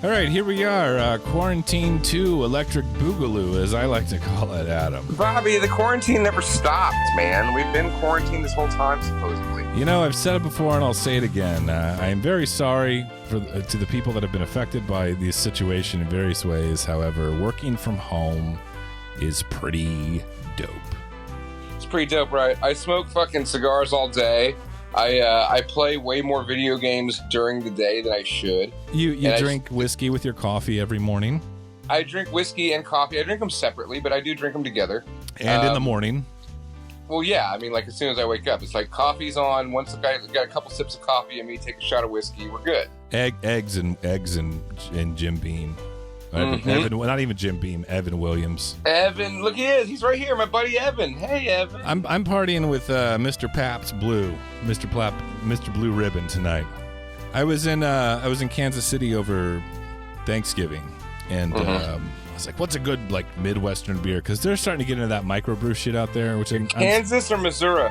All right, here we are, Quarantine 2 Electric Boogaloo, as I like to call it, Adam. Bobby, the quarantine never stopped, man. We've been quarantined this whole time, supposedly. You know, I've said it before and I'll say it again. I am very sorry to the people that have been affected by this situation in various ways. However, working from home is pretty dope. It's pretty dope, right? I smoke fucking cigars all day. I play way more video games during the day than I should. You drink whiskey with your coffee every morning? I drink whiskey and coffee. I drink them separately, but I do drink them together. And in the morning? Well, yeah. I mean, like, as soon as I wake up, it's like coffee's on. Once I got a couple sips of coffee and me take a shot of whiskey, we're good. Eggs and Jim Beam. Mm-hmm. Evan, not even Jim Beam, Evan Williams. Evan, look, he is. He's right here, my buddy Evan. Hey, Evan. I'm partying with Mr. Pabst Blue, Mr. Blue Ribbon tonight. I was in Kansas City over Thanksgiving, and I was like, "What's a good like Midwestern beer?" Because they're starting to get into that microbrew shit out there. Which Kansas or Missouri?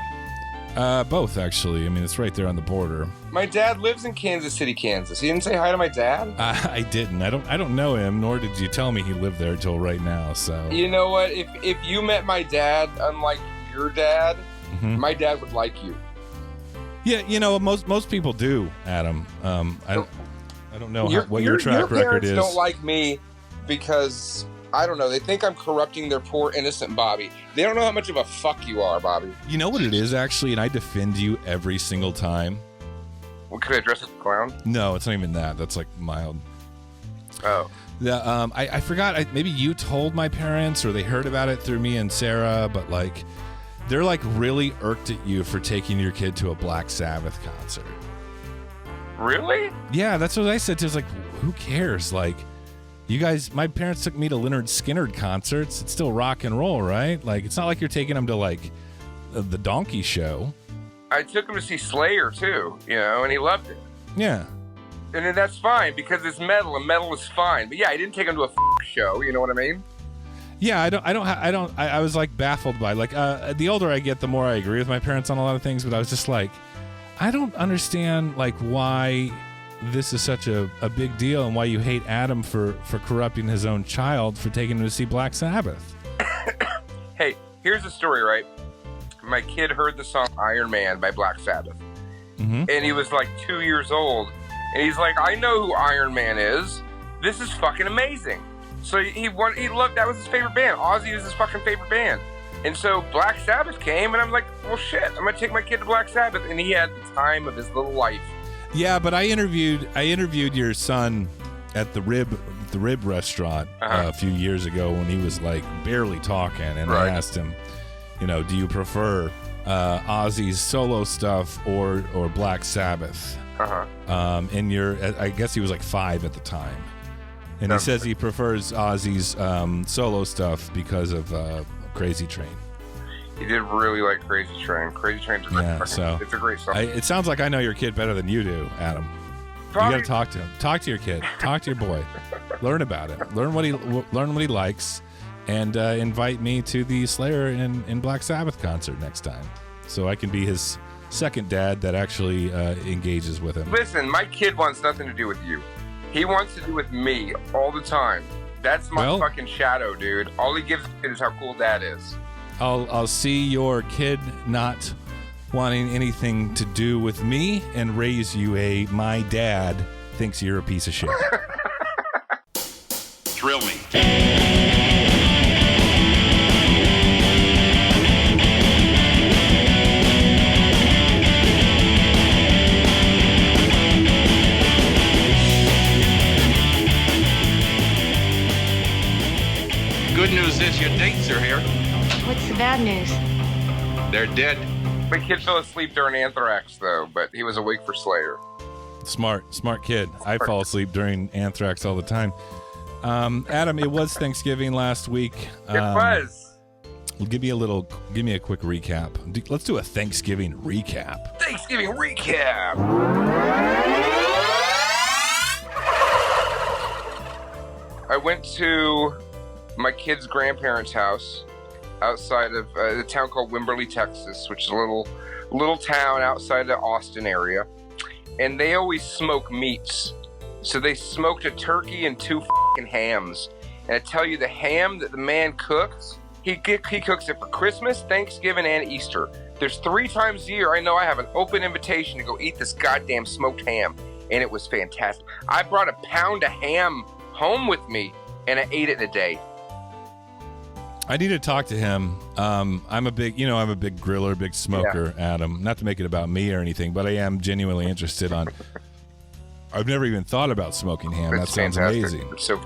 Both actually. I mean, it's right there on the border. My dad lives in Kansas City, Kansas. You didn't say hi to my dad? I didn't. I don't know him, nor did you tell me he lived there till right now. So you know what? If you met my dad, unlike your dad, my dad would like you. Yeah, you know most people do, Adam. I don't know what your track record is. Your parents don't like me because I don't know. They think I'm corrupting their poor innocent Bobby. They don't know how much of a fuck you are, Bobby. You know what it is actually, and I defend you every single time. Well, could I dress as a clown? No, it's not even that. That's like mild. Oh. I forgot. Maybe you told my parents, or they heard about it through me and Sarah. But like, they're like really irked at you for taking your kid to a Black Sabbath concert. Really? Yeah, that's what I said. It's like, who cares? Like, you guys, my parents took me to Lynyrd Skynyrd concerts. It's still rock and roll, right? Like, it's not like you're taking them to like the Donkey Show. I took him to see Slayer too, and he loved it. Yeah. And then that's fine because it's metal, and metal is fine. But yeah, I didn't take him to a show. You know what I mean? Yeah, I was like baffled by like the older I get, the more I agree with my parents on a lot of things. But I was just like, I don't understand like why this is such a big deal and why you hate Adam for corrupting his own child for taking him to see Black Sabbath. Hey, here's the story, right? My kid heard the song Iron Man by Black Sabbath. And he was like 2 years old. And he's like, I know who Iron Man is. This is fucking amazing. So he loved, that was his favorite band. Ozzy was his fucking favorite band. And so Black Sabbath came, and I'm like, well, shit, I'm going to take my kid to Black Sabbath. And he had the time of his little life. Yeah, but I interviewed your son at the Rib restaurant a few years ago when he was like barely talking, and I asked him, do you prefer Ozzy's solo stuff or Black Sabbath? And I guess he was like 5 at the time, and he says he prefers Ozzy's solo stuff because of Crazy Train. He did really like Crazy Train. Crazy Train's it's a great song. It sounds like I know your kid better than you do, Adam. Probably. You got to talk to him. Talk to your kid. Talk to your boy. Learn about it. Learn what he likes, and invite me to the Slayer and Black Sabbath concert next time, so I can be his second dad that actually engages with him. Listen, my kid wants nothing to do with you. He wants to do with me all the time. That's my fucking shadow, dude. All he gives a shit is how cool dad is. I'll see your kid not wanting anything to do with me and raise you my dad thinks you're a piece of shit. Thrill me. Good news is your dates are here. What's the bad news? They're dead. My kid fell asleep during Anthrax, though, but he was awake for Slayer. Smart kid. I fall asleep during Anthrax all the time. Adam, it was Thanksgiving last week. It was. Give me a quick recap. Let's do a Thanksgiving recap. Thanksgiving recap. I went to my kid's grandparents' house outside of a town called Wimberley, Texas, which is a little town outside the Austin area. And they always smoke meats. So they smoked a turkey and 2 fucking hams. And I tell you, the ham that the man cooks, he cooks it for Christmas, Thanksgiving, and Easter. There's 3 times a year I know I have an open invitation to go eat this goddamn smoked ham. And it was fantastic. I brought a pound of ham home with me, and I ate it in a day. I need to talk to him. I'm a big griller, big smoker, Adam. Not to make it about me or anything, but I am genuinely interested on. I've never even thought about smoking ham. It's that sounds fantastic. amazing. So,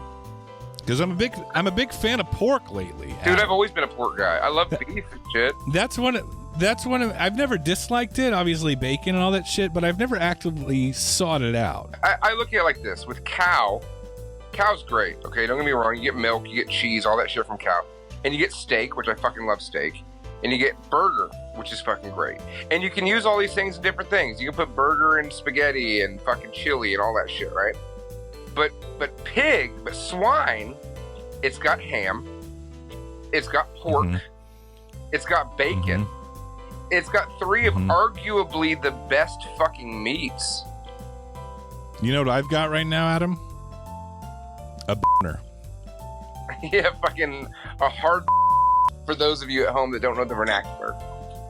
because I'm a big fan of pork lately. dude, Adam. I've always been a pork guy. I love beef and shit. That's one of. I've never disliked it. Obviously, bacon and all that shit, but I've never actively sought it out. I look at it like this: with cow's great. Okay, don't get me wrong. You get milk, you get cheese, all that shit from cow, and you get steak, which I fucking love steak, and you get burger, which is fucking great. And you can use all these things in different things. You can put burger and spaghetti and fucking chili and all that shit, right? But swine, it's got ham, it's got pork, it's got bacon, it's got 3 of arguably the best fucking meats. You know what I've got right now, Adam? A burner. Yeah, fucking a hard for those of you at home that don't know the vernacular.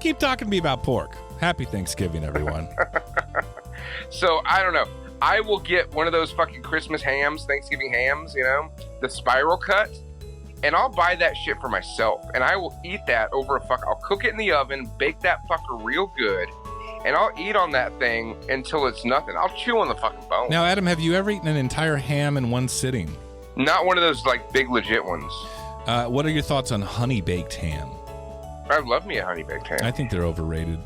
Keep talking to me about pork. Happy Thanksgiving, everyone. So, I don't know. I will get one of those fucking Christmas hams, Thanksgiving hams, you know, the spiral cut, and I'll buy that shit for myself, and I will eat that over I'll cook it in the oven, bake that fucker real good, and I'll eat on that thing until it's nothing. I'll chew on the fucking bone. Now, Adam, have you ever eaten an entire ham in one sitting? Not one of those, like, big legit ones. What are your thoughts on honey-baked ham? I love me a honey-baked ham. I think they're overrated.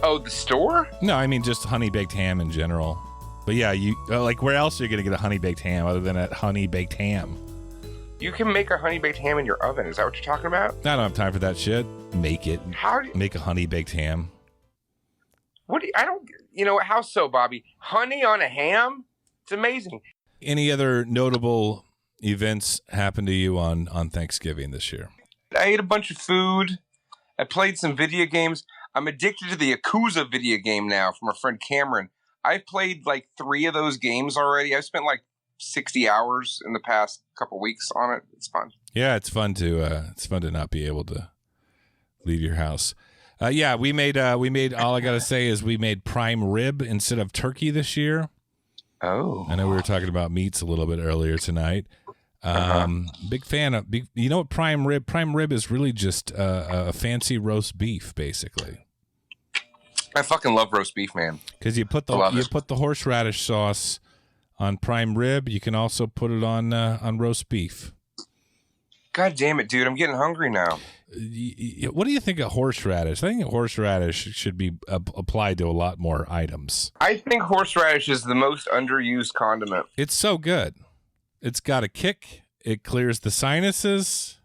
Oh, the store? No, I mean just honey-baked ham in general. But yeah, you like where else are you going to get a honey-baked ham other than at honey-baked ham? You can make a honey-baked ham in your oven. Is that what you're talking about? I don't have time for that shit. Make it. Make a honey-baked ham. How so, Bobby? Honey on a ham? It's amazing. Any other notable events happened to you on Thanksgiving this year? I ate a bunch of food. I played some video games. I'm addicted to the Yakuza video game now from our friend Cameron. I've played like 3 of those games already. I've spent like 60 hours in the past couple weeks on it. It's fun. Yeah, it's fun to not be able to leave your house. Yeah, we made all I got to say is we made prime rib instead of turkey this year. Oh. I know we were talking about meats a little bit earlier tonight. Big fan of you know what prime rib is really just a fancy roast beef basically. I fucking love roast beef, man. Because you put the horseradish sauce on prime rib. You can also put it on roast beef. God damn it, dude! I'm getting hungry now. What do you think of horseradish? I think horseradish should be applied to a lot more items. I think horseradish is the most underused condiment. It's so good. It's got a kick. It clears the sinuses.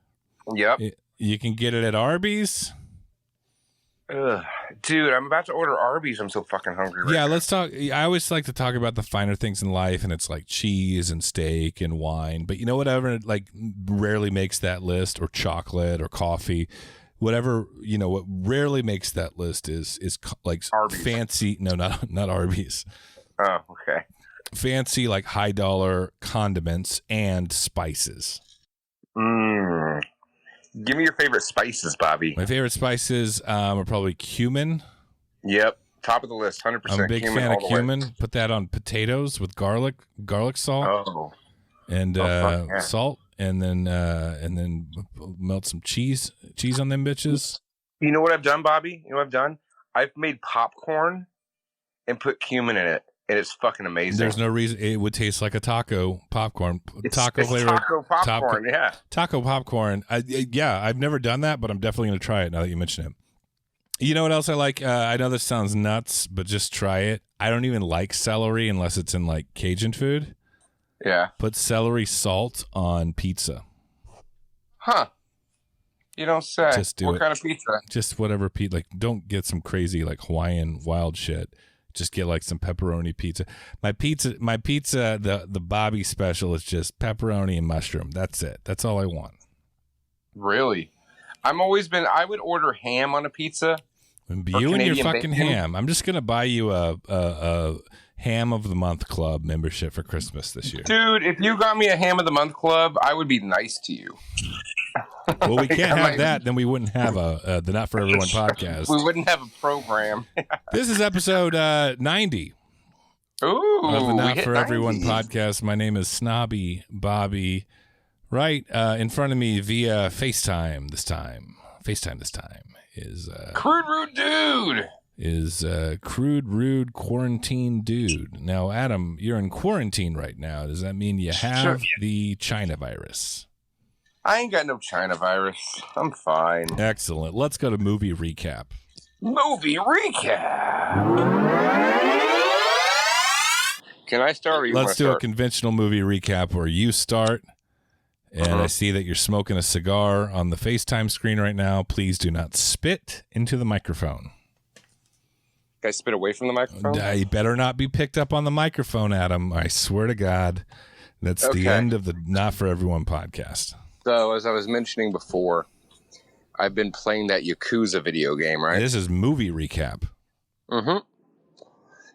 Yep. You can get it at Arby's. Ugh. Dude, I'm about to order Arby's. I'm so fucking hungry right now. Let's talk. I always like to talk about the finer things in life, and it's like cheese and steak and wine. But you know, whatever like rarely makes that list, or chocolate or coffee, whatever, you know, what rarely makes that list is like Arby's. Fancy. No, not Arby's. Oh, okay. Fancy, like high dollar condiments and spices. Give me your favorite spices, Bobby. My favorite spices are probably cumin. Yep, top of the list, 100%. I'm a big fan of cumin. Put that on potatoes with garlic salt, and salt, and then melt some cheese on them bitches. You know what I've done, Bobby? You know what I've done? I've made popcorn and put cumin in it, and it's fucking amazing. There's no reason it would taste like a taco popcorn. It's flavor. Taco popcorn, yeah. Taco popcorn. I've never done that, but I'm definitely going to try it now that you mention it. You know what else I like? I know this sounds nuts, but just try it. I don't even like celery unless it's in like Cajun food. Yeah. Put celery salt on pizza. Huh. You don't say. Just do what it. Kind of pizza? Just whatever pizza. Like, don't get some crazy like Hawaiian wild shit. Just get like some pepperoni pizza. My pizza, the Bobby special is just pepperoni and mushroom. That's it. That's all I want. Really? I would order ham on a pizza, You and your fucking ham. I'm just gonna buy you a Ham of the Month Club membership for Christmas this year. Dude, if you got me a Ham of the Month Club, I would be nice to you. Well, we can't have that. Then we wouldn't have the Not For Everyone podcast. We wouldn't have a program. This is episode 90 Ooh, of the Not For Everyone podcast. My name is Snobby Bobby. Right in front of me via FaceTime this time is Crude Rude Dude. Is Crude Rude Quarantine Dude. Now, Adam, you're in quarantine right now. Does that mean you have the China virus? I ain't got no China virus. I'm fine. Excellent. Let's go to movie recap. Movie recap. Can I start? Or you Let's do start? A conventional movie recap where you start. And I see that you're smoking a cigar on the FaceTime screen right now. Please do not spit into the microphone. Can I spit away from the microphone? You better not be picked up on the microphone, Adam. I swear to God. That's the end of the Not For Everyone podcast. So, as I was mentioning before, I've been playing that Yakuza video game, right? This is movie recap. Mm-hmm.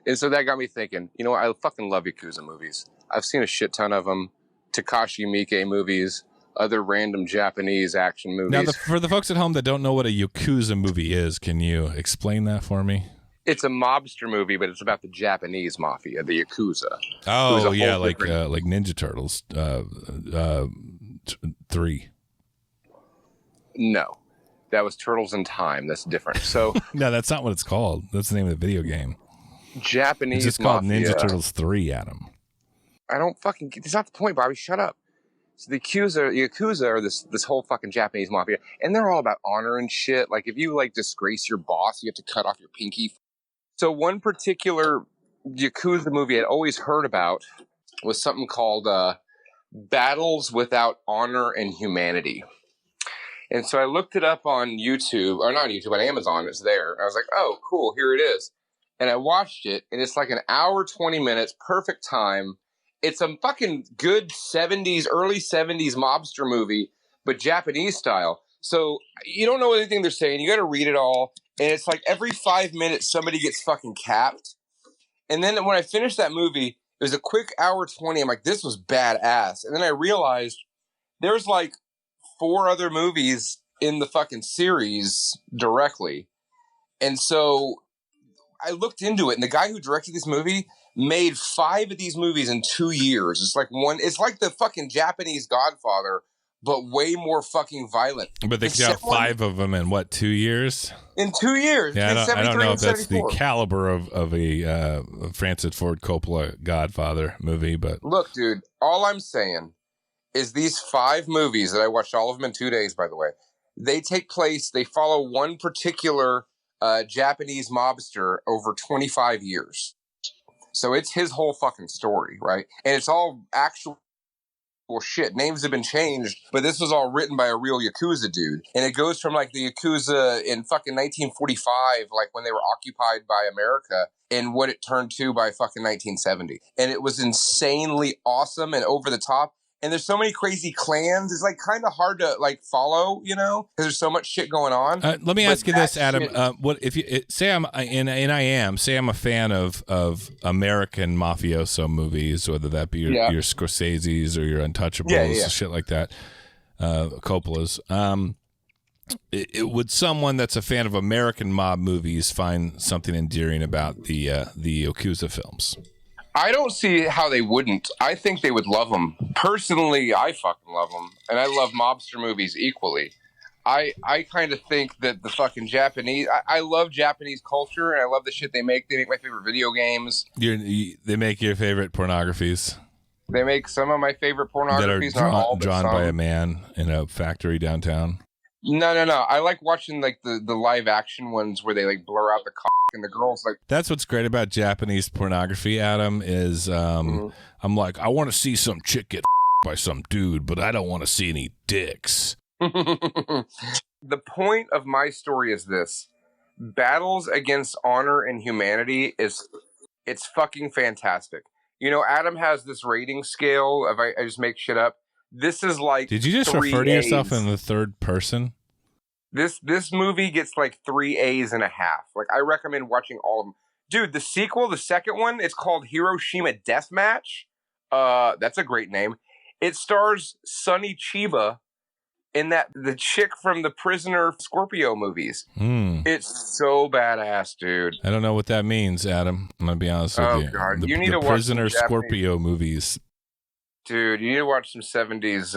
And so that got me thinking, you know what? I fucking love Yakuza movies. I've seen a shit ton of them. Takashi Miike movies, other random Japanese action movies. Now, for the folks at home that don't know what a Yakuza movie is, can you explain that for me? It's a mobster movie, but it's about the Japanese mafia, the Yakuza. Oh, yeah, like Ninja Turtles 3. No, that was Turtles in Time. That's different. So no, that's not what it's called. That's the name of the video game. Japanese It's just called Ninja Turtles 3, Adam. I don't fucking get. That's not the point, Bobby. Shut up. So the Yakuza are this whole fucking Japanese mafia, and they're all about honor and shit. Like, if you like disgrace your boss, you have to cut off your pinky. So one particular Yakuza movie I'd always heard about was something called Battles Without Honor and Humanity. And so I looked it up on YouTube, or not YouTube, on Amazon. It's there. I was like, oh, cool, here it is. And I watched it, and it's like an hour, 20 minutes, perfect time. It's a fucking good 70s, early 70s mobster movie, but Japanese style. So you don't know anything they're saying. You got to read it all. And it's like every 5 minutes, somebody gets fucking capped. And then when I finished that movie, it was a quick hour 20. I'm like, this was badass. And then I realized there's like 4 other movies in the fucking series directly. And so I looked into it, and the guy who directed this movie made 5 of these movies in 2 years. It's like the fucking Japanese Godfather, but way more fucking violent. But they got 5 of them in what, 2 years? In 2 years. Yeah, I don't know if that's the caliber of a Francis Ford Coppola Godfather movie, but look, dude, all I'm saying is these 5 movies that I watched, all of them in 2 days, by the way, they follow one particular Japanese mobster over 25 years. So it's his whole fucking story, right? And it's all actual shit. Names have been changed, but this was all written by a real Yakuza dude. And it goes from like the Yakuza in fucking 1945, like when they were occupied by America, and what it turned to by fucking 1970. And it was insanely awesome and over the top. And there's so many crazy clans. It's like kind of hard to like follow, you know, because there's so much shit going on. Let me ask you this, Adam. What if you say I'm a fan of American mafioso movies, whether that be your Scorsese's or your Untouchables, shit like that, Coppola's. Would someone that's a fan of American mob movies find something endearing about the Yakuza films? I don't see how they wouldn't. I think they would love them. Personally, I fucking love them. And I love mobster movies equally. I kind of think that the fucking Japanese... I love Japanese culture, and I love the shit they make. They make my favorite video games. They make your favorite pornographies. They make some of my favorite pornographies. That are drawn by a man in a factory downtown. No. I like watching like the live action ones where they like blur out the cock and the girls like. That's what's great about Japanese pornography, Adam, is I'm like, I want to see some chick get by some dude, but I don't want to see any dicks. The point of my story is this: battles against honor and humanity it's fucking fantastic. You know, Adam has this rating scale of I just make shit up. This is like. Did you just refer to yourself in the third person? This movie gets like 3 A's and a half. Like, I recommend watching all of them. Dude, the sequel, the second one, it's called Hiroshima Deathmatch. That's a great name. It stars Sonny Chiba in the chick from the Prisoner Scorpio movies. It's so badass, dude. I don't know what that means, Adam. I'm gonna be honest with you. God. The, You need the to watch Prisoner some Japanese Scorpio movies. Dude, you need to watch some 70s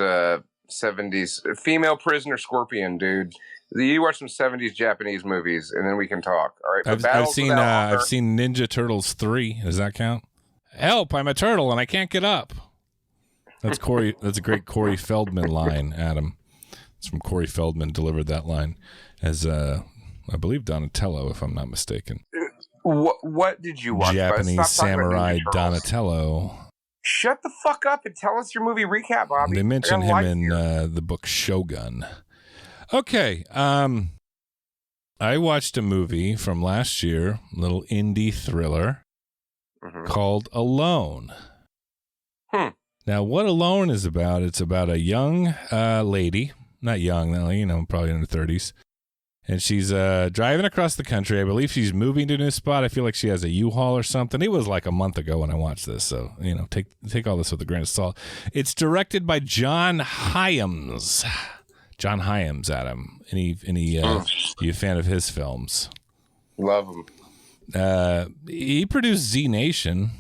female prisoner scorpion, dude. You need to watch some 70s Japanese movies, and then we can talk. All right. I've seen Ninja Turtles 3. Does that count? Help! I'm a turtle and I can't get up. That's Corey. That's a great Corey Feldman line, Adam. It's from Corey Feldman. Delivered that line as I believe Donatello, if I'm not mistaken. What did you watch? Japanese samurai Donatello. Shut the fuck up and tell us your movie recap, Bobby. They mention him in the book Shogun. Okay. I watched a movie from last year, a little indie thriller called Alone. Now, what Alone is about, it's about a young lady, not young, probably in her 30s. And she's driving across the country. I believe she's moving to a new spot. I feel like she has a U-Haul or something. It was like a month ago when I watched this, so take all this with a grain of salt. It's directed by John Hyams. John Hyams, Adam. You a fan of his films? Love him. He produced Z Nation.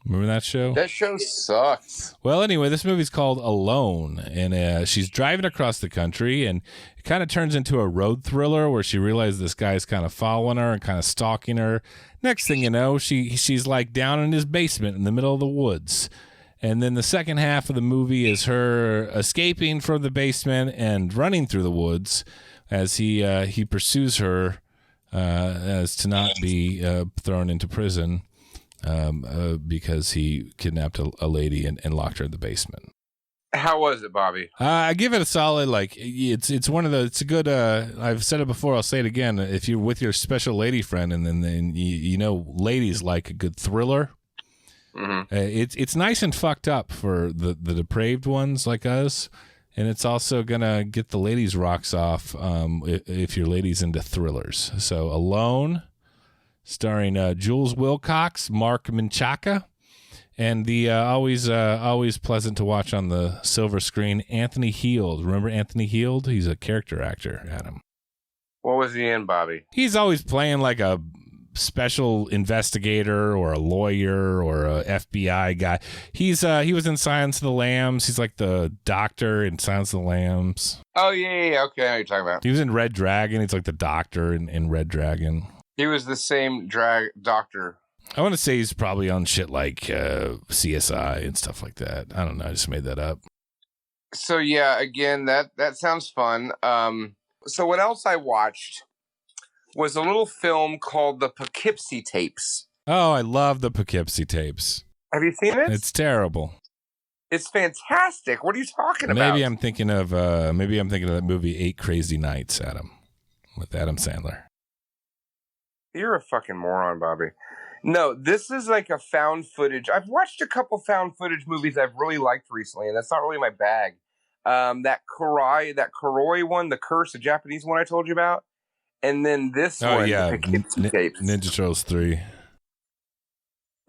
Remember that show? That show sucks. Well, anyway, this movie's called Alone, and she's driving across the country, and it kind of turns into a road thriller where she realizes this guy's kind of following her and kind of stalking her. Next thing you know, she's like down in his basement in the middle of the woods. And then the second half of the movie is her escaping from the basement and running through the woods as he pursues her as to not be thrown into prison. Because he kidnapped a lady and locked her in the basement. How was it, Bobby? I give it a solid, it's one of the, it's a good, I've said it before, I'll say it again. If you're with your special lady friend and then ladies like a good thriller, it's nice and fucked up for the depraved ones like us. And it's also going to get the ladies' rocks off if your lady's into thrillers. So Alone, starring Jules Wilcox, Mark Menchaca, and the always pleasant to watch on the silver screen, Anthony Heald. Remember Anthony Heald? He's a character actor, Adam. What was he in, Bobby? He's always playing like a special investigator or a lawyer or a FBI guy. He was in Silence of the Lambs. He's like the doctor in Silence of the Lambs. Oh, yeah. Okay, I know what you're talking about. He was in Red Dragon. He's like the doctor in Red Dragon. He was the same doctor. I want to say he's probably on shit like CSI and stuff like that. I don't know. I just made that up. So, yeah, again, that sounds fun. So what else I watched was a little film called the Poughkeepsie Tapes. Oh, I love the Poughkeepsie Tapes. Have you seen it? It's terrible. It's fantastic. What are you talking about? Maybe I'm thinking of that movie 8 Crazy Nights, Adam, with Adam Sandler. You're a fucking moron, Bobby. No, this is like a found footage. I've watched a couple found footage movies I've really liked recently, and that's not really my bag. That Koroi one, The Curse, the Japanese one I told you about. And then this one, the Poughkeepsie Tapes. Ninja Turtles 3.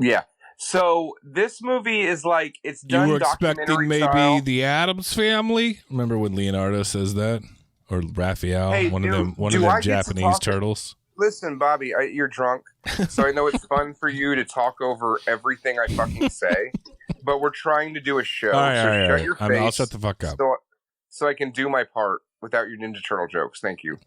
Yeah. So this movie is like, it's done. You were expecting maybe style. the Addams Family? Remember when Leonardo says that? Or Raphael? Hey, one of them Japanese turtles? Listen, Bobby, you're drunk, so I know it's fun for you to talk over everything I fucking say, but we're trying to do a show. Shut your face. I'll shut the fuck up. So I can do my part without your Ninja Turtle jokes. Thank you.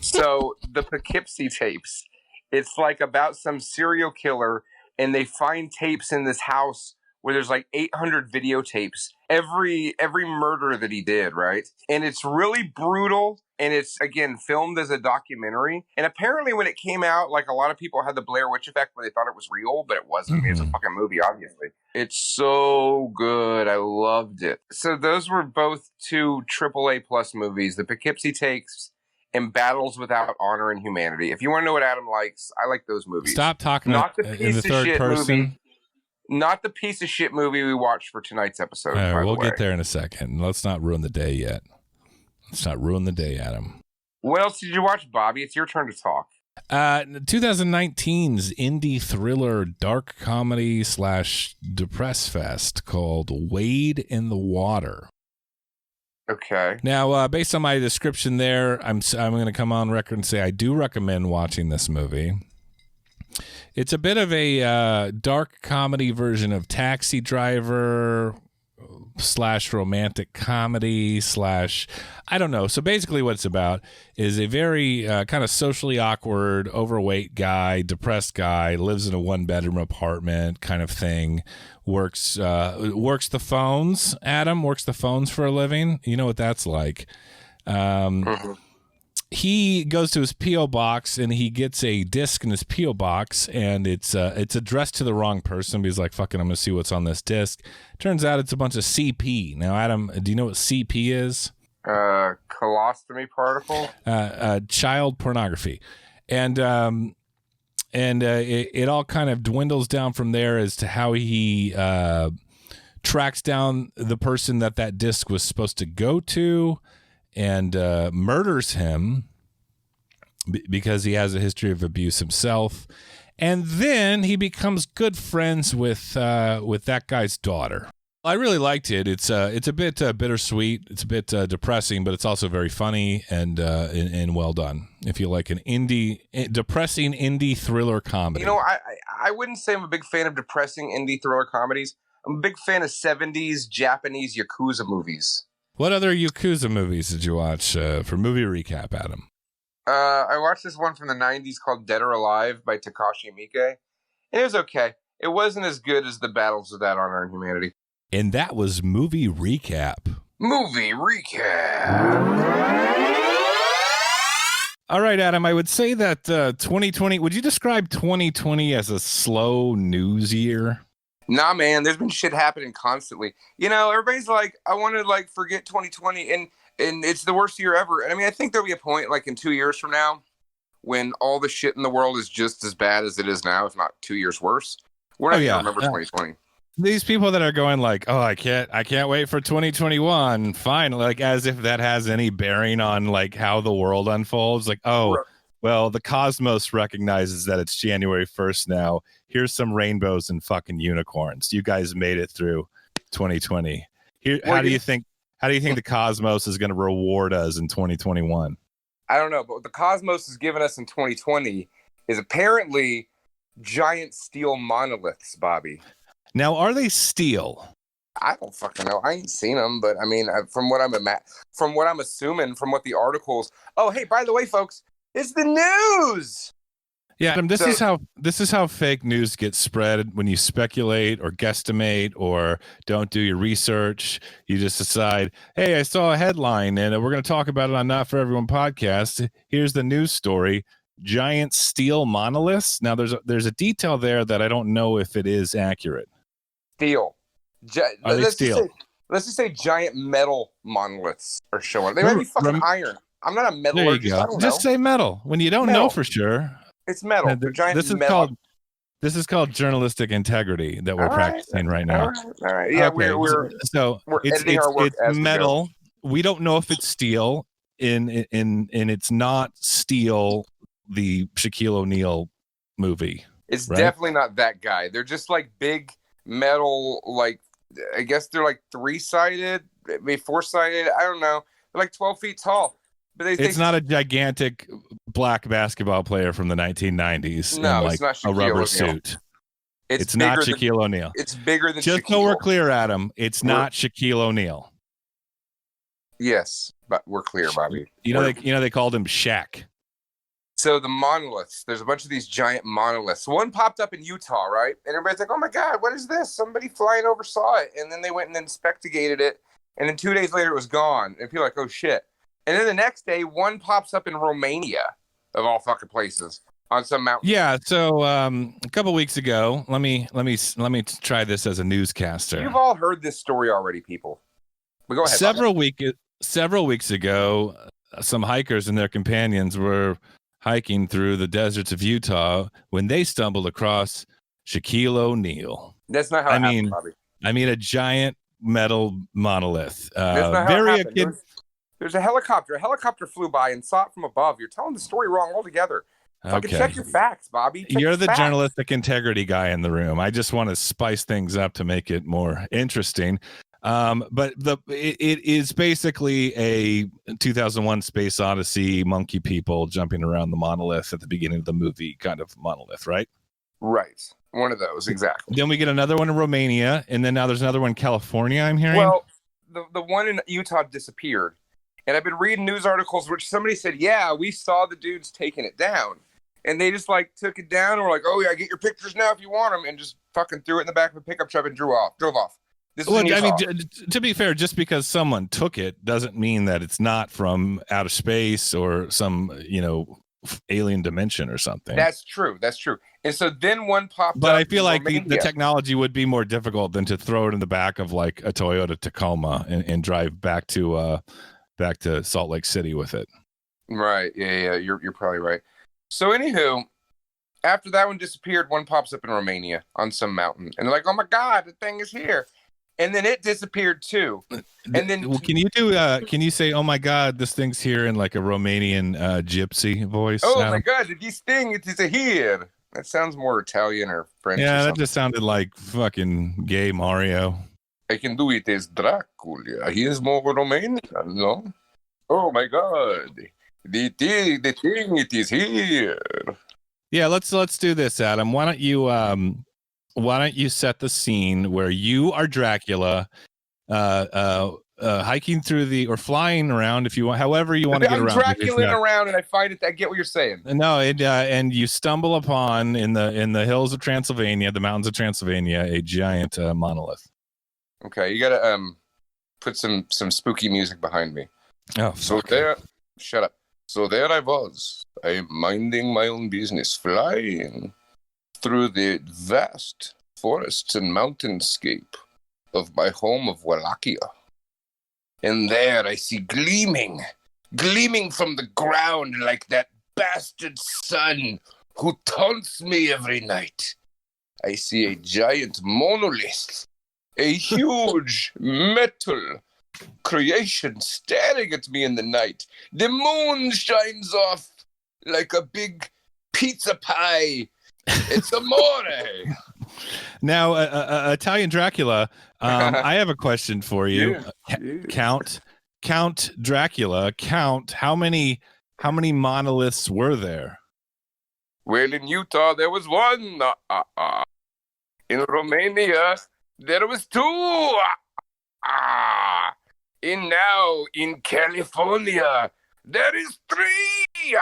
So the Poughkeepsie Tapes, it's like about some serial killer, and they find tapes in this house where there's like 800 videotapes, every murder that he did, right? And it's really brutal. And it's, again, filmed as a documentary. And apparently when it came out, like a lot of people had the Blair Witch effect where they thought it was real, but it wasn't. I mean, it's a fucking movie, obviously. It's so good. I loved it. So those were both 2 AAA plus movies, the Poughkeepsie Tapes and Battles Without Honor and Humanity. If you want to know what Adam likes, I like those movies. Stop talking in the third person. Movie, not the piece of shit movie we watched for tonight's episode. All right, we'll get there in a second. Let's not ruin the day yet. Let's not ruin the day, Adam. What else did you watch, Bobby? It's your turn to talk. 2019's indie thriller dark comedy / depress fest called Wade in the Water. Okay. Now, based on my description there, I'm going to come on record and say I do recommend watching this movie. It's a bit of a dark comedy version of Taxi Driver / romantic comedy / I don't know. So basically what it's about is a very kind of socially awkward, overweight guy, depressed guy, lives in a 1-bedroom apartment kind of thing, works the phones. Adam works the phones for a living. You know what that's like. He goes to his P.O. box and he gets a disc in his P.O. box, and it's addressed to the wrong person. But he's like, fucking, I'm going to see what's on this disc. Turns out it's a bunch of CP. Now, Adam, do you know what CP is? Colostomy particle? Child pornography. And it all kind of dwindles down from there as to how he tracks down the person that disc was supposed to go to, and murders him because he has a history of abuse himself. And then he becomes good friends with that guy's daughter. I really liked it. It's a bit bittersweet. It's a bit depressing, but it's also very funny and well done. If you like an depressing indie thriller comedy. You know, I wouldn't say I'm a big fan of depressing indie thriller comedies. I'm a big fan of 70s Japanese Yakuza movies. What other Yakuza movies did you watch for movie recap, Adam? I watched this one from the 90s called Dead or Alive by Takashi Miike. And it was okay. It wasn't as good as the Battles Without Honor and Humanity. And that was movie recap. Movie recap. All right, Adam, I would say that 2020, would you describe 2020 as a slow news year? Nah, man, there's been shit happening constantly. You know, everybody's like, I want to like forget 2020 and it's the worst year ever. And I mean, I think there'll be a point like in 2 years from now when all the shit in the world is just as bad as it is now, if not 2 years worse. We're not going to remember 2020. These people that are going like, oh, I can't wait for 2021. Fine. Like as if that has any bearing on like how the world unfolds. Like, oh, well, the cosmos recognizes that it's January 1st now. Here's some rainbows and fucking unicorns. You guys made it through 2020. How do you think the cosmos is going to reward us in 2021? I don't know, but what the cosmos has given us in 2020 is apparently giant steel monoliths, Bobby. Now, are they steel? I don't fucking know. I ain't seen them, but I mean, from what I'm assuming, from what the articles. Oh, hey, by the way, folks, it's the news. Yeah, Adam, this is how fake news gets spread when you speculate or guesstimate or don't do your research. You just decide, hey, I saw a headline and we're going to talk about it on Not For Everyone podcast. Here's the news story. Giant steel monoliths. Now, there's a detail there that I don't know if it is accurate. Steel. Let's just say giant metal monoliths are showing. They might be fucking iron. I'm not a metallurgist. There you go. I don't just know. say metal when you don't know for sure. It's metal. This is called journalistic integrity that we're practicing right now. All right. Yeah, okay. we're editing our work as metal. We don't know if it's steel. And it's not steel. The Shaquille O'Neal movie. It's definitely not that guy. They're just like big metal. Like I guess they're like 3-sided, maybe 4-sided. I don't know. They're like 12 feet tall. But it's not a gigantic black basketball player from the 1990s. No, in like it's not Shaquille a rubber O'Neal. Suit. It's not Shaquille O'Neal. It's bigger than Just Shaquille. so we're clear, Adam, it's not Shaquille O'Neal. Yes, but we're clear, Bobby. You know they called him Shaq. So the monoliths, there's a bunch of these giant monoliths. One popped up in Utah, right? And everybody's like, oh my God, what is this? Somebody flying over saw it. And then they went and inspected it. And then 2 days later, it was gone. And people are like, oh shit. And then the next day, one pops up in Romania, of all fucking places, on some mountain. Yeah. So a couple weeks ago, let me try this as a newscaster. You've all heard this story already, people. But go ahead. Several weeks ago, some hikers and their companions were hiking through the deserts of Utah when they stumbled across Shaquille O'Neal. That's not how it happened, Bobby. I mean, a giant metal monolith. That's not how it happened. There's a helicopter. A helicopter flew by and saw it from above. You're telling the story wrong altogether. Fucking check your facts, Bobby. You're the journalistic integrity guy in the room. I just want to spice things up to make it more interesting. But it is basically a 2001 Space Odyssey, monkey people jumping around the monolith at the beginning of the movie kind of monolith, right? Right. One of those, exactly. Then we get another one in Romania, and then now there's another one in California, I'm hearing. Well, the one in Utah disappeared. And I've been reading news articles which somebody said, yeah, we saw the dudes taking it down. And they just like took it down and were like, oh yeah, get your pictures now if you want them, and just fucking threw it in the back of a pickup truck and drove off. Well, I mean, to be fair, just because someone took it doesn't mean that it's not from outer space or some, alien dimension or something. That's true. And so then one popped up. But I feel like the technology would be more difficult than to throw it in the back of like a Toyota Tacoma and drive back to Salt Lake City with it. Right. Yeah. You're probably right. So anywho, after that one disappeared, one pops up in Romania on some mountain, and they're like, "Oh my God, the thing is here!" And then it disappeared too. And then, can you say, "Oh my God, this thing's here" in like a Romanian gypsy voice? Oh my God, this thing it is here. That sounds more Italian or French. Yeah, that just sounded like fucking gay Mario. I can do it as Dracula. He is more Romanian, no? Oh my God. The thing, it is here. Yeah, let's do this, Adam. Why don't you set the scene where you are Dracula, hiking through or flying around, if you want, however you want to get around. I'm Draculaing around, and I find it. I get what you're saying. No, and you stumble upon in the hills of Transylvania, the mountains of Transylvania, a giant monolith. Okay, you gotta put some spooky music behind me. Oh, so there. Shut up. So there I was, I'm minding my own business, flying through the vast forests and mountainscape of my home of Wallachia. And there I see gleaming from the ground like that bastard sun who taunts me every night. I see a giant monolith, a huge metal creation staring at me in the night. The moon shines off like a big pizza pie. It's amore. Now, Italian Dracula, I have a question for you. Yeah. Count Dracula. Count how many monoliths were there? Well, in Utah there was one. In Romania there was two. And now in California, there is three.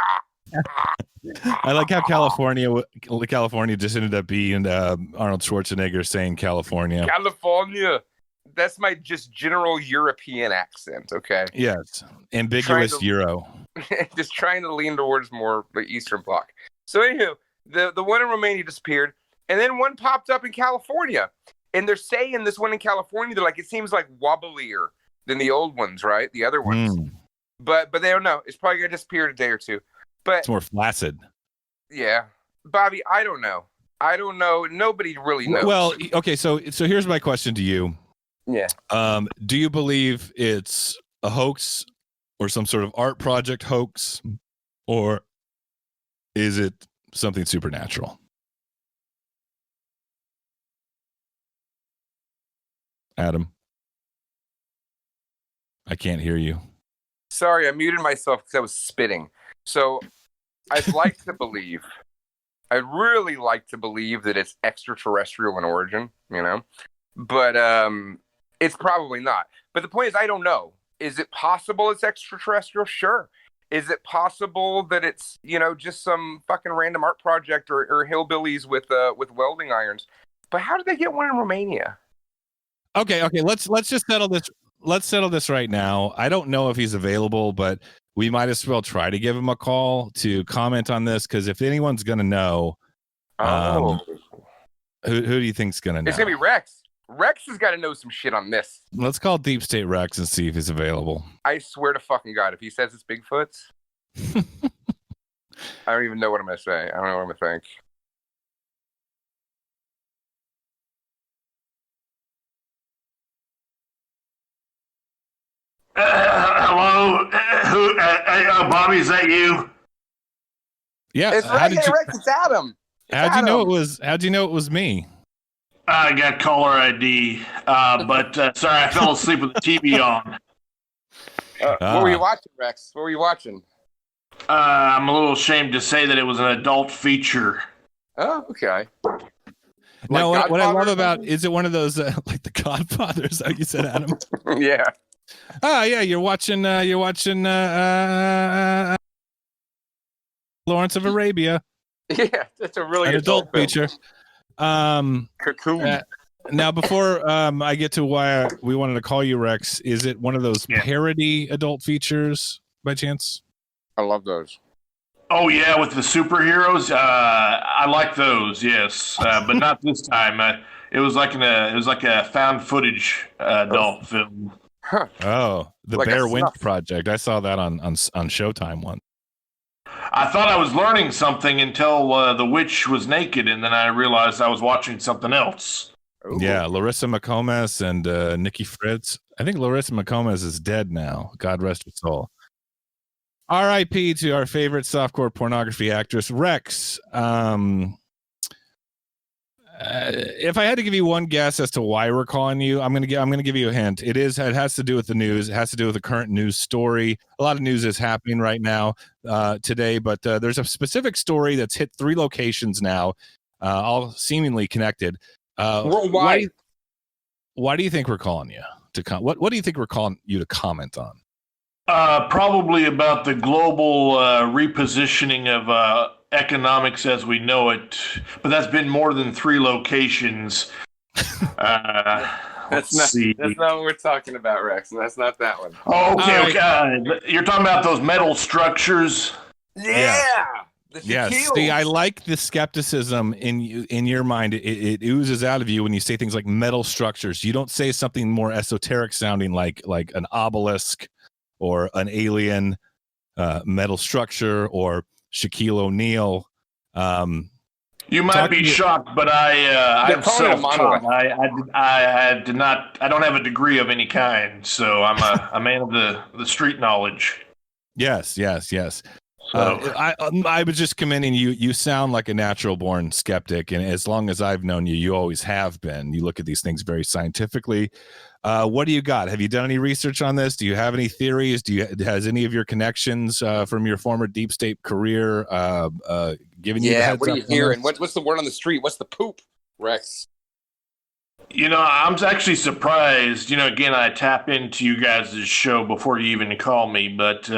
I like how California just ended up being Arnold Schwarzenegger saying California. California. That's my just general European accent, okay? Yes. Ambiguous Euro. Just trying to lean towards more the Eastern Bloc. So anywho, the one in Romania disappeared, and then one popped up in California. And they're saying this one in California, they're like, it seems like wobblier than the old ones, right? The other ones. But they don't know. It's probably going to disappear in a day or two. But it's more flaccid. Yeah. Bobby, I don't know. Nobody really knows. Well, okay, so here's my question to you. Yeah. Do you believe it's a hoax or some sort of art project hoax, or is it something supernatural? Adam, I can't hear you. Sorry, I muted myself because I was spitting. So I'd like to believe, I'd really like to believe that it's extraterrestrial in origin, but it's probably not. But the point is, I don't know. Is it possible it's extraterrestrial? Sure. Is it possible that it's, just some fucking random art project or hillbillies with welding irons? But how did they get one in Romania? Okay. Let's just settle this. Let's settle this right now. I don't know if he's available, but we might as well try to give him a call to comment on this, because if anyone's going to know, who do you think's going to know? It's going to be Rex. Rex has got to know some shit on this. Let's call Deep State Rex and see if he's available. I swear to fucking God, if he says it's Bigfoot's, I don't even know what I'm going to say. I don't know what I'm going to think. Hello, Bobby? Is that you? Yeah. It's Rex. It's Adam. How'd you know it was me? I got caller ID, but sorry, I fell asleep with the TV on. What were you watching, Rex? What were you watching? I'm a little ashamed to say that it was an adult feature. Oh, okay. No, what I love about is it one of those like the Godfathers? Like you said, Adam. Yeah. Oh yeah, you're watching Lawrence of Arabia. Yeah, that's a really an adult film. feature. Cocoon. Now, before I get to why we wanted to call you Rex, is it one of those parody adult features by chance? I love those. Oh yeah, with the superheroes, I like those. Yes, but not this time. It was like a found footage adult film. Huh. Oh, the Like Bear Winch Project. I saw that on Showtime once. I thought I was learning something until the witch was naked, and then I realized I was watching something else. Ooh. Yeah, Larissa McComas and Nikki Fritz. I think Larissa McComas is dead now. God rest her soul. R.I.P. to our favorite softcore pornography actress, Rex. If I had to give you one guess as to why we're calling you, I'm gonna give you a hint. It has to do with the news. It has to do with the current news story. A lot of news is happening right now today, but there's a specific story that's hit 3 locations now, all seemingly connected. Worldwide. Why do you think we're calling you to what do you think we're calling you to comment on? Probably about the global repositioning of economics as we know it, but that's been more than 3 locations. That's not what we're talking about, Rex. That's not that one. Oh, okay. You're talking about those metal structures. Yeah. Yes. See, I like the skepticism in your mind. It oozes out of you when you say things like metal structures. You don't say something more esoteric sounding like an obelisk or an alien metal structure or Shaquille O'Neal. You might be shocked, but I'm self-taught. I did not. I don't have a degree of any kind, so I'm a man of the street knowledge. Yes. So I was just commending you. You sound like a natural-born skeptic, and as long as I've known you, you always have been. You look at these things very scientifically. What do you got? Have you done any research on this? Do you have any theories? Has any of your connections from your former deep state career given you the heads what are you up hearing? What's the word on the street? What's the poop, Rex? I'm actually surprised. Again, I tap into you guys' show before you even call me, but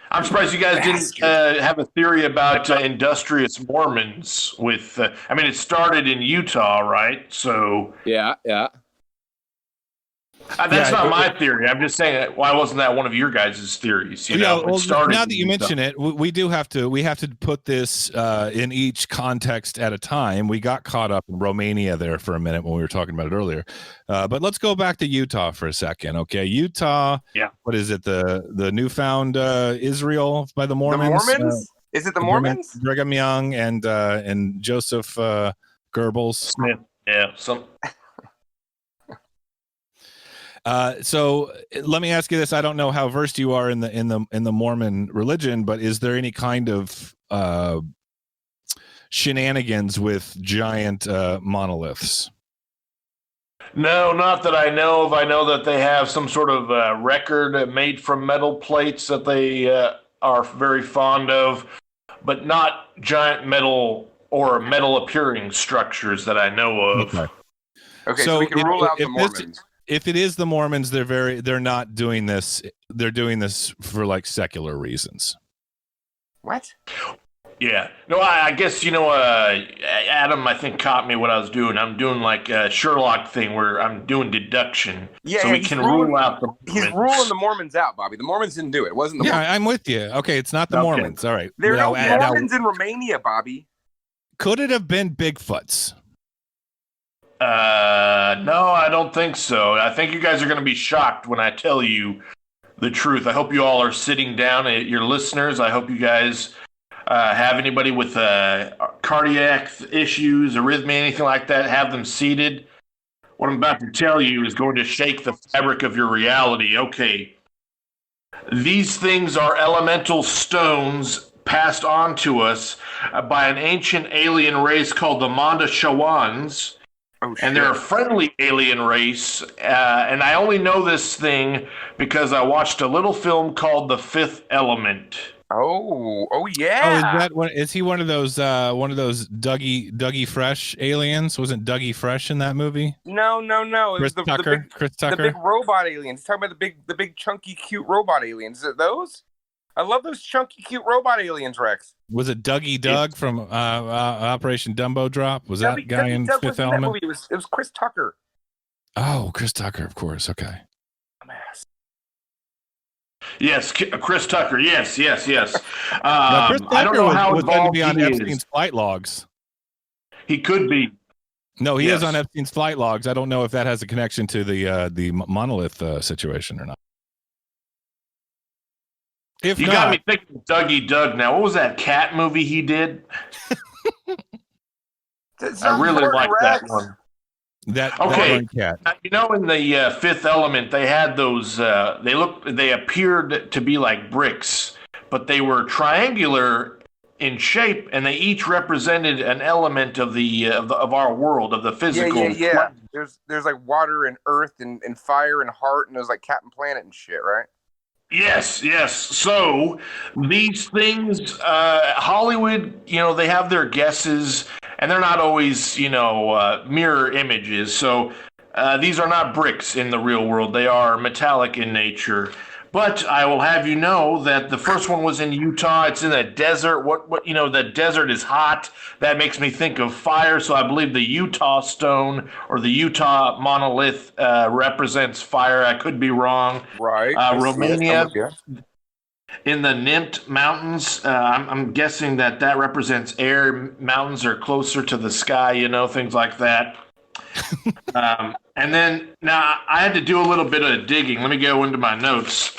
I'm surprised you guys didn't have a theory about industrious Mormons with, it started in Utah, right? So Yeah. That's not my theory. I'm just saying, why wasn't that one of your guys' theories? Now that you mention it, we have to put this in each context at a time. We got caught up in Romania there for a minute when we were talking about it earlier, but let's go back to Utah for a second. Okay, Utah. Yeah. What is it? The newfound Israel by the Mormons. The Mormons? Is it the Mormons? Brigham Young and Joseph Goebbels. Smith. Yeah. So let me ask you this: I don't know how versed you are in the Mormon religion, but is there any kind of shenanigans with giant monoliths? No, not that I know of. I know that they have some sort of record made from metal plates that they are very fond of, but not giant metal or metal appearing structures that I know of. Okay, so we can rule out the Mormons. If it is the Mormons, they're not doing this. They're doing this for like secular reasons. What? Yeah. No, I guess, Adam, I think, caught me what I was doing. I'm doing like a Sherlock thing where I'm doing deduction. Yeah, so we can rule out the Mormons. He's ruling the Mormons out, Bobby. The Mormons didn't do it. It wasn't the Mormons. I'm with you. Okay, it's not the Mormons. All right. There are no Mormons in Romania, Bobby. Could it have been Bigfoots? No, I don't think so. I think you guys are going to be shocked when I tell you the truth. I hope you all are sitting down, your listeners. I hope you guys have anybody with cardiac issues, arrhythmia, anything like that, have them seated. What I'm about to tell you is going to shake the fabric of your reality. Okay, These things are elemental stones passed on to us by an ancient alien race called the Mondashawans. Oh shit! And they're a friendly alien race. And I only know this thing because I watched a little film called The Fifth Element. Oh yeah. Oh, is that one? Is he one of those Dougie Fresh aliens? Wasn't Dougie Fresh in that movie? No. It Chris was Tucker. the big robot aliens. He's talking about the big chunky cute robot aliens. Is it those? I love those chunky cute robot aliens, Rex. Was it Dougie Doug from Operation Dumbo Drop? Was that guy in Fifth Element? It was Chris Tucker. Oh, Chris Tucker, of course. Okay. Dumbass. Yes, Chris Tucker. Yes. Now, Chris Tucker I don't know how was going to be on he Epstein's is. flight logs. He could be. No, he Yes. is on Epstein's flight logs. I don't know if that has a connection to the Monolith situation or not. If You not, got me thinking Dougie Doug now. What was that cat movie he did? I really like that one. that Okay. one cat. You know, in the Fifth Element, they had those. They appeared to be like bricks, but they were triangular in shape, and they each represented an element of of our world, of the physical. Yeah. There's like water and earth and fire and heart, and there's like Captain Planet and shit, right? Yes. So these things, Hollywood, they have their guesses, and they're not always, mirror images. So these are not bricks in the real world. They are metallic in nature. But I will have you know that the first one was in Utah. It's in a desert. The desert is hot. That makes me think of fire. So I believe the Utah stone or the Utah monolith represents fire. I could be wrong. Right. Romania, in the Nimt Mountains, I'm guessing that represents air. Mountains are closer to the sky, things like that. And then now I had to do a little bit of digging. Let me go into my notes.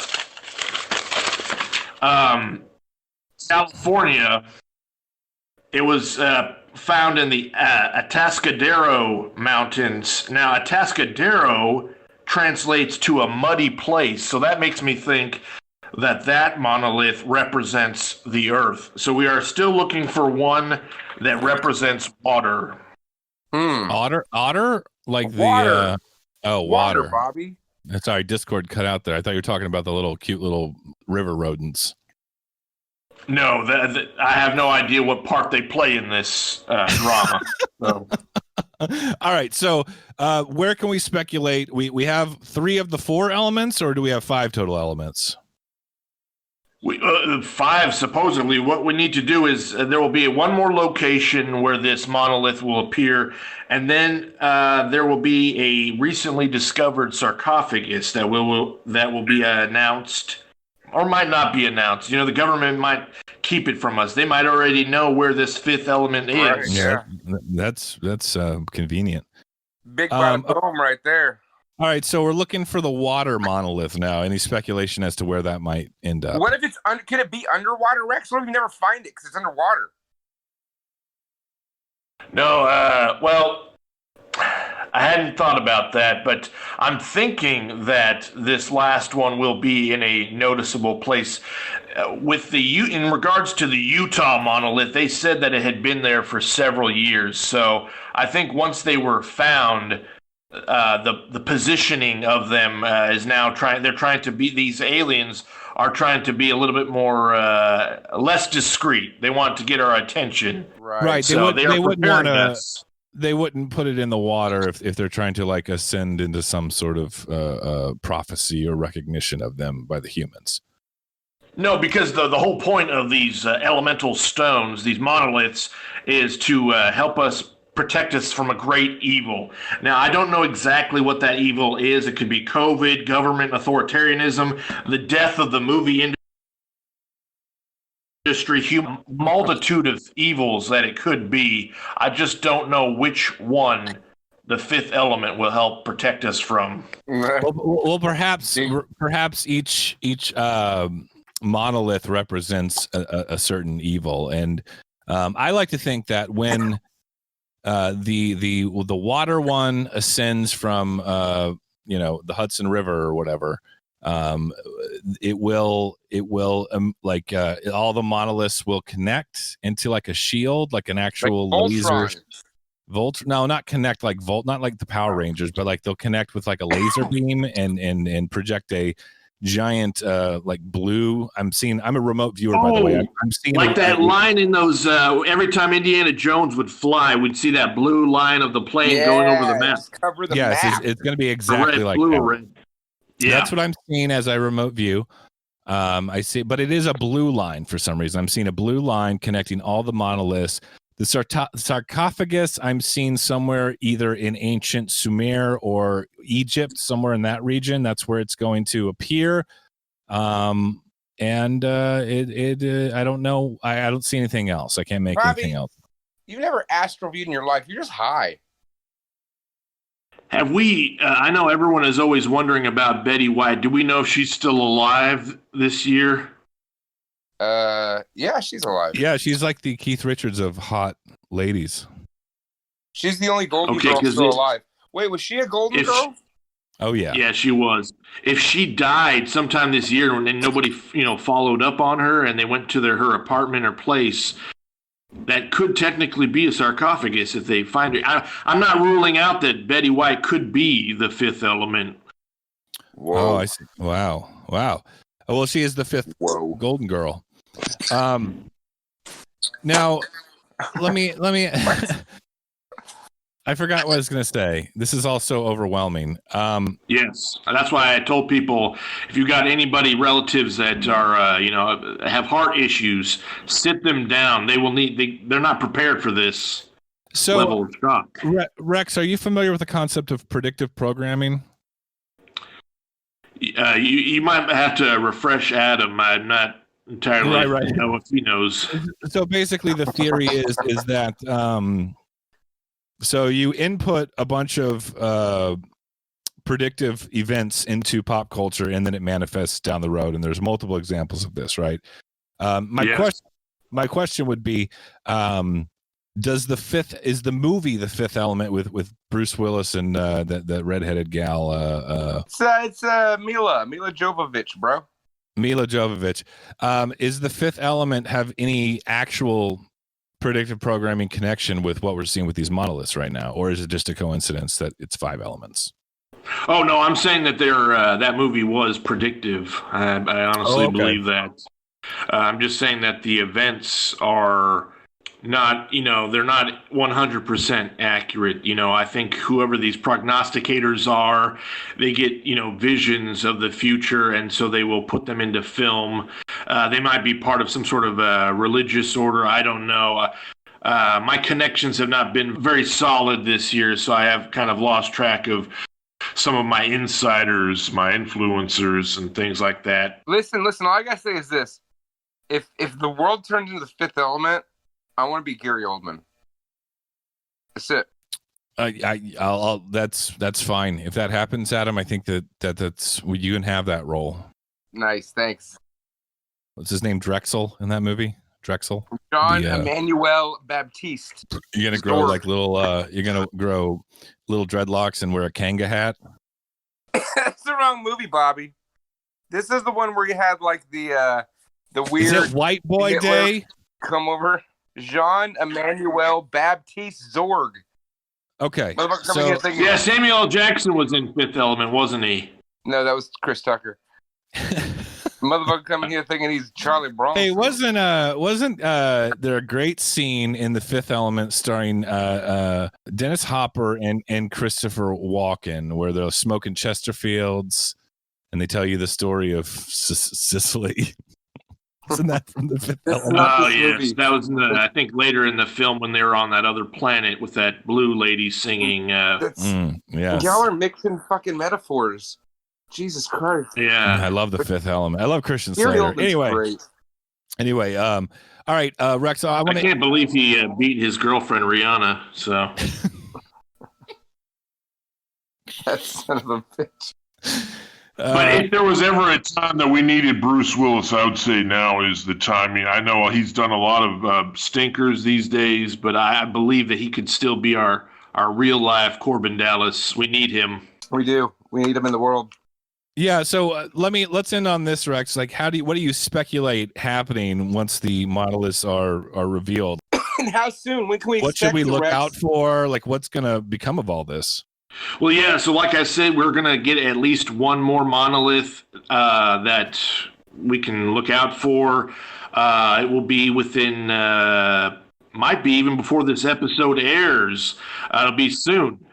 California, it was found in the Atascadero Mountains. Now, Atascadero translates to a muddy place, so that makes me think that monolith represents the earth. So we are still looking for one that represents water. Otter, like water. Water, Bobby. Sorry, Discord cut out there. I thought you were talking about the cute little river rodents. No, I have no idea what part they play in this drama. So. All right, so where can we speculate? We have 3 of the 4 elements, or do we have 5 total elements? 5 supposedly. What we need to do is there will be one more location where this monolith will appear, and then there will be a recently discovered sarcophagus that will be announced, or might not be announced. The government might keep it from us. They might already know where this 5th element is. Right, yeah, that's convenient. Big boom right there. All right, so we're looking for the water monolith now. Any speculation as to where that might end up? What if it's can it be underwater, Rex? What if you never find it because it's underwater? No, well, I hadn't thought about that, but I'm thinking that this last one will be in a noticeable place. In regards to the Utah monolith, they said that it had been there for several years. So I think once they were found, the positioning of them is now these aliens are trying to be a little bit more less discreet. They want to get our attention. Right. So they wouldn't want to. They wouldn't put it in the water if they're trying to ascend into some sort of prophecy or recognition of them by the humans. No, because the whole point of these elemental stones, these monoliths, is to help us protect us from a great evil. Now, I don't know exactly what that evil is. It could be COVID, government authoritarianism, the death of the movie industry, multitude of evils that it could be. I just don't know which one the 5th element will help protect us from. Well, perhaps each monolith represents a certain evil, and I like to think that when the water one ascends from the Hudson River or whatever, It will like all the monoliths will connect into like a shield, like an actual like laser. No, not connect like not like the Power Rangers, but like they'll connect with like a laser beam and project a giant like blue. I'm a remote viewer, by the way. I'm seeing like that line in those every time Indiana Jones would fly, we'd see that blue line of the plane going over the map. Cover the map. It's going to be exactly like blue that. or red. Yeah. That's what I'm seeing as I remote view. I see, but it is a blue line for some reason. I'm seeing a blue line connecting all the monoliths. The sarcophagus I'm seeing somewhere either in ancient Sumer or Egypt, somewhere in that region. That's where it's going to appear. I don't know. I don't see anything else. I can't make anything else. You've never astroviewed in your life. You're just high. Have we? I know everyone is always wondering about Betty White. Do we know if she's still alive this year? Yeah, she's alive. Yeah, she's like the Keith Richards of hot ladies. She's the only golden girl still alive. Wait, was she a golden girl? Oh yeah. Yeah, she was. If she died sometime this year and nobody, followed up on her and they went to her apartment or place, that could technically be a sarcophagus if they find her. I'm not ruling out that Betty White could be the fifth element. Whoa. Oh, I see. Wow. Oh, well, she is the fifth golden girl. Now let me I forgot what I was going to say. This is all so overwhelming. Yes, that's why I told people if you got anybody, relatives that are, have heart issues, sit them down. They will they're not prepared for this level of shock. Rex, are you familiar with the concept of predictive programming? You might have to refresh Adam. I'm not entirely know if he knows. So basically the theory is that so you input a bunch of predictive events into pop culture and then it manifests down the road, and there's multiple examples of this, right? My question would be, is the movie The Fifth Element with Bruce Willis and that redheaded gal it's Mila Jovovich, bro. Mila Jovovich. Is The Fifth Element have any actual predictive programming connection with what we're seeing with these monoliths right now, or is it just a coincidence that it's 5 elements? Oh no, I'm saying that that movie was predictive. I honestly believe that. I'm just saying that the events are not, they're not 100% accurate. I think whoever these prognosticators are, they get, visions of the future, and so they will put them into film. They might be part of some sort of religious order. I don't know. My connections have not been very solid this year, so I have kind of lost track of some of my insiders, my influencers, and things like that. Listen, all I gotta say is this. If the world turns into The Fifth Element, I want to be Gary Oldman. That's it. I'll that's fine. If that happens, Adam, I think that's you can have that role. Nice, thanks. What's his name? Drexel in that movie? Drexel? John Emmanuel Baptiste. You're gonna grow you're gonna grow little dreadlocks and wear a Kanga hat? That's the wrong movie, Bobby. This is the one where you had like the weird. Is it White Boy Hitler Day? Come over. Jean Emmanuel Baptiste Zorg. Okay. Samuel L. Jackson was in Fifth Element, wasn't he? No, that was Chris Tucker. Motherfucker coming here thinking he's Charlie Brown. Hey, wasn't there a great scene in The Fifth Element starring Dennis Hopper and Christopher Walken where they're smoking Chesterfields and they tell you the story of Sicily? Isn't that from The Fifth Element? Oh, yes. That was, I think, later in the film when they were on that other planet with that blue lady singing. Yes. Y'all are mixing fucking metaphors. Jesus Christ. Yeah. I love The Fifth Element. I love Christian Slater. Anyway, all right, Rex. I can't believe he beat his girlfriend Rihanna. So that son of a bitch. But if there was ever a time that we needed Bruce Willis, I would say now is the time. I mean, I know he's done a lot of stinkers these days, but I believe that he could still be our real life Corbin Dallas. We need him. We do. We need him in the world. Yeah, so let's end on this, Rex. Like, what do you speculate happening once the monoliths are revealed? And how soon? When can we? What should we look Rex? out for? Like, what's gonna become of all this? Well, yeah. So, like I said, we're gonna get at least one more monolith that we can look out for. It will be within, might be even before this episode airs. It'll be soon.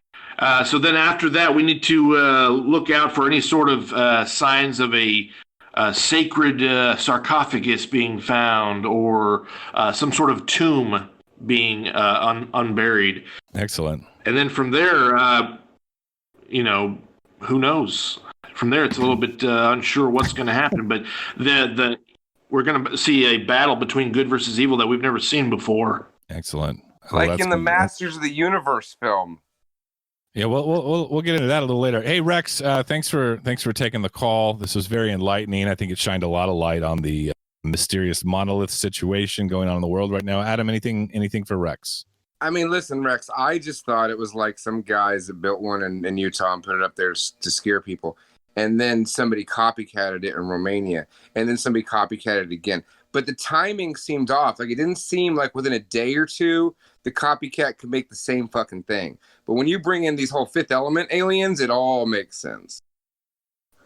So then after that, we need to look out for any sort of signs of a sacred sarcophagus being found or some sort of tomb being unburied. Excellent. And then from there, who knows? From there, it's a little bit unsure what's going to happen. But we're going to see a battle between good versus evil that we've never seen before. Excellent. Like in the Masters of the Universe film. Yeah, we'll get into that a little later. Hey, Rex, thanks for taking the call. This was very enlightening. I think it shined a lot of light on the mysterious monolith situation going on in the world right now. Adam, anything for Rex? I mean, listen, Rex, I just thought it was like some guys that built one in Utah and put it up there to scare people. And then somebody copycatted it in Romania. And then somebody copycatted it again. But the timing seemed off. Like, it didn't seem like within a day or two, the copycat could make the same fucking thing. But when you bring in these whole Fifth Element aliens, it all makes sense.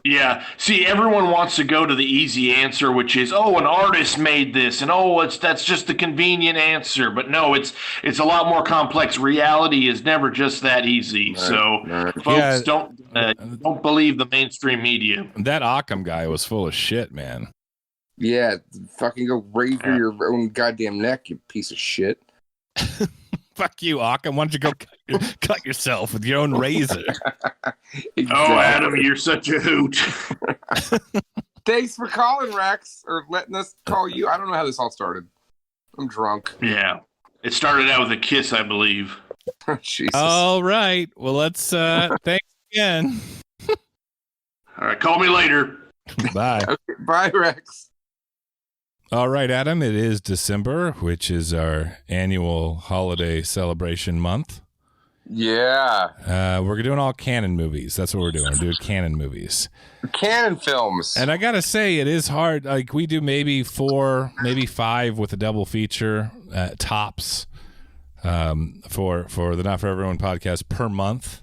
Yeah. See, everyone wants to go to the easy answer, which is, an artist made this, and that's just the convenient answer. But no, it's a lot more complex. Reality is never just that easy. Right. So, folks, don't believe the mainstream media. That Occam guy was full of shit, man. Yeah, fucking go razor your own goddamn neck, you piece of shit. Fuck you, Occam. Why don't you go cut yourself with your own razor? Exactly. Oh, Adam, you're such a hoot. Thanks for calling, Rex, or letting us call you. I don't know how this all started. I'm drunk. Yeah. It started out with a kiss, I believe. Jesus. All right. Well, let's thanks again. All right, call me later. Bye. Okay, bye, Rex. All right, Adam, it is December, which is our annual holiday celebration month. Yeah. We're doing all canon movies. That's what we're doing. We're doing canon movies. Canon films. And I got to say, it is hard. Like, we do maybe 4, maybe 5 with a double feature, tops, for the Not For Everyone podcast per month.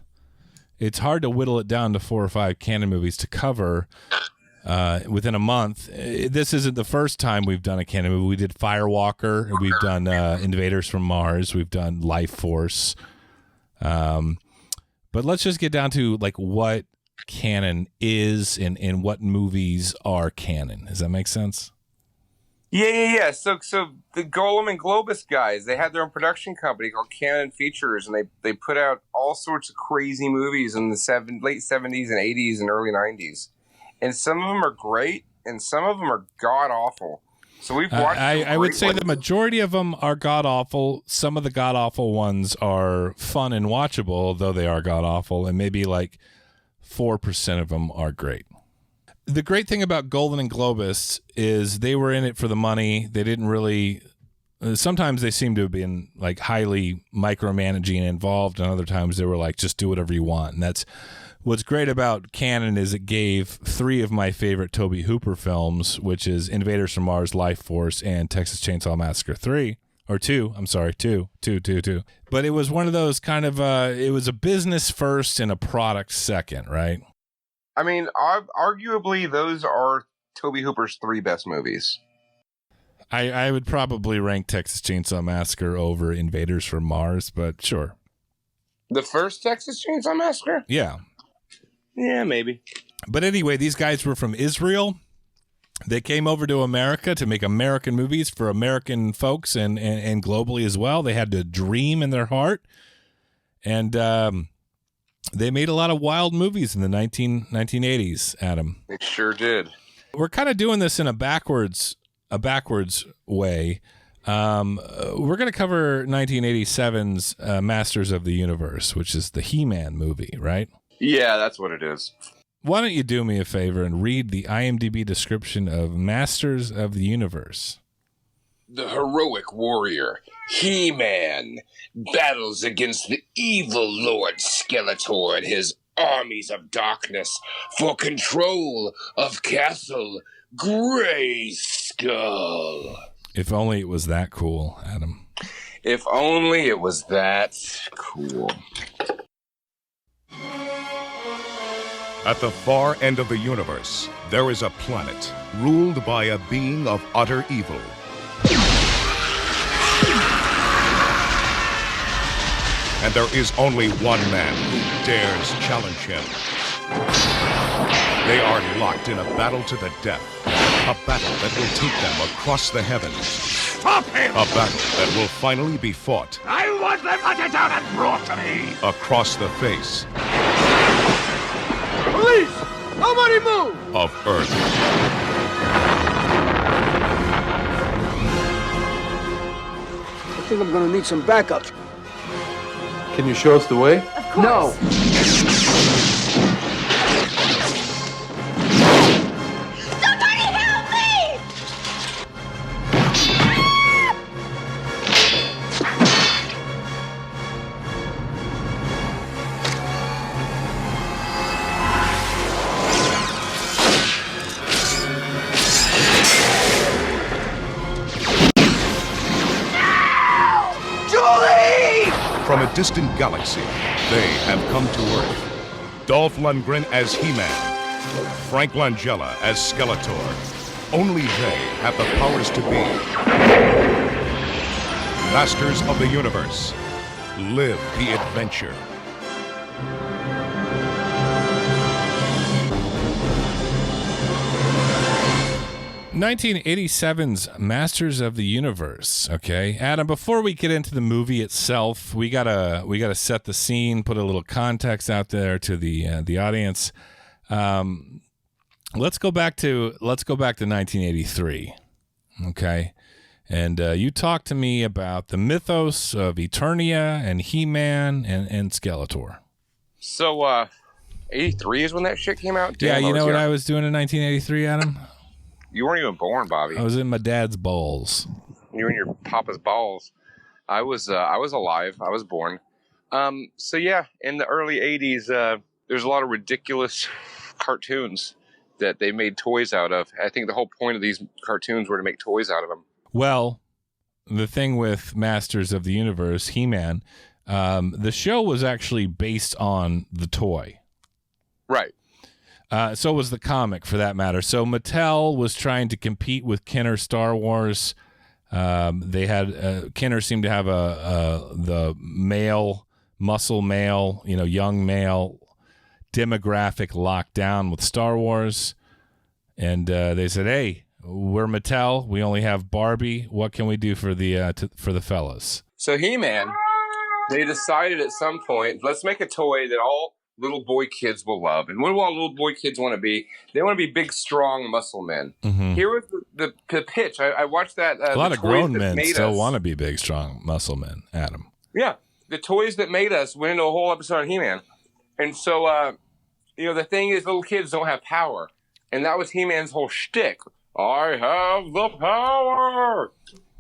It's hard to whittle it down to 4 or 5 canon movies to cover within a month. This isn't the first time we've done a canon movie. We did Firewalker. We've done Invaders from Mars. We've done Life Force. But let's just get down to like what canon is and what movies are canon. Does that make sense? Yeah. So the Golem and Globus guys, they had their own production company called Canon Features, and they put out all sorts of crazy movies in the late 70s and 80s and early 90s. And some of them are great, and some of them are god-awful. So we've watched I would say the majority of them are god-awful. Some of the god-awful ones are fun and watchable, though they are god-awful, and maybe like 4% of them are great. The great thing about Golden and Globus is they were in it for the money. They didn't really... Sometimes they seem to have been like highly micromanaging involved, and other times they were like, just do whatever you want. And that's... What's great about canon is it gave 3 of my favorite Tobe Hooper films, which is Invaders from Mars, Life Force, and Texas Chainsaw Massacre 2. I'm sorry, 2. But it was one of those kind of, it was a business first and a product second, right? I mean, arguably, those are Tobe Hooper's 3 best movies. I would probably rank Texas Chainsaw Massacre over Invaders from Mars, but sure. The first Texas Chainsaw Massacre? Yeah. Yeah, maybe. But anyway, these guys were from Israel. They came over to America to make American movies for American folks and globally as well. They had a dream in their heart. And they made a lot of wild movies in the 1980s, Adam. They sure did. We're kind of doing this in a backwards way. We're going to cover 1987's Masters of the Universe, which is the He-Man movie, right? Yeah, that's what it is. Why don't you do me a favor and read the IMDb description of Masters of the Universe? The heroic warrior, He-Man, battles against the evil Lord Skeletor and his armies of darkness for control of Castle Grayskull. If only it was that cool, Adam. If only it was that cool. At the far end of the universe, there is a planet ruled by a being of utter evil. And there is only one man who dares challenge him. They are locked in a battle to the death. A battle that will take them across the heavens. Stop him! A battle that will finally be fought. I want them hunted down and brought to me! Across the face. Police! Nobody move! Of Earth. I think I'm gonna need some backup. Can you show us the way? Of course. No. Somebody help me! From a distant galaxy, they have come to Earth. Dolph Lundgren as He-Man, Frank Langella as Skeletor. Only they have the powers to be Masters of the Universe. Live the adventure. 1987's Masters of the Universe. Okay, Adam. Before we get into the movie itself, we gotta set the scene, put a little context out there to the audience. Let's go back to 1983. Okay, and you talked to me about the mythos of Eternia and He-Man and Skeletor. So, 83 is when that shit came out? Damn, yeah, you know what I was doing in 1983, Adam? You weren't even born, Bobby. I was in my dad's balls. You were in your papa's balls. I was alive. I was born. So yeah, in the early 80s, there's a lot of ridiculous cartoons that they made toys out of. I think the whole point of these cartoons were to make toys out of them. Well, the thing with Masters of the Universe, He-Man, the show was actually based on the toy. Right. So was the comic, for that matter. So Mattel was trying to compete with Kenner Star Wars. They had Kenner seemed to have the male, muscle male, young male demographic locked down with Star Wars, and they said, "Hey, we're Mattel. We only have Barbie. What can we do for the fellas?" So He-Man, they decided at some point, let's make a toy that all little boy kids will love. And what do all little boy kids want to be? They want to be big, strong muscle men. Mm-hmm. Here was the pitch. I watched that. A lot of grown men still want to be big, strong muscle men, Adam. Yeah. The toys that made us went into a whole episode on He-Man. And so, the thing is, little kids don't have power. And that was He-Man's whole shtick. I have the power.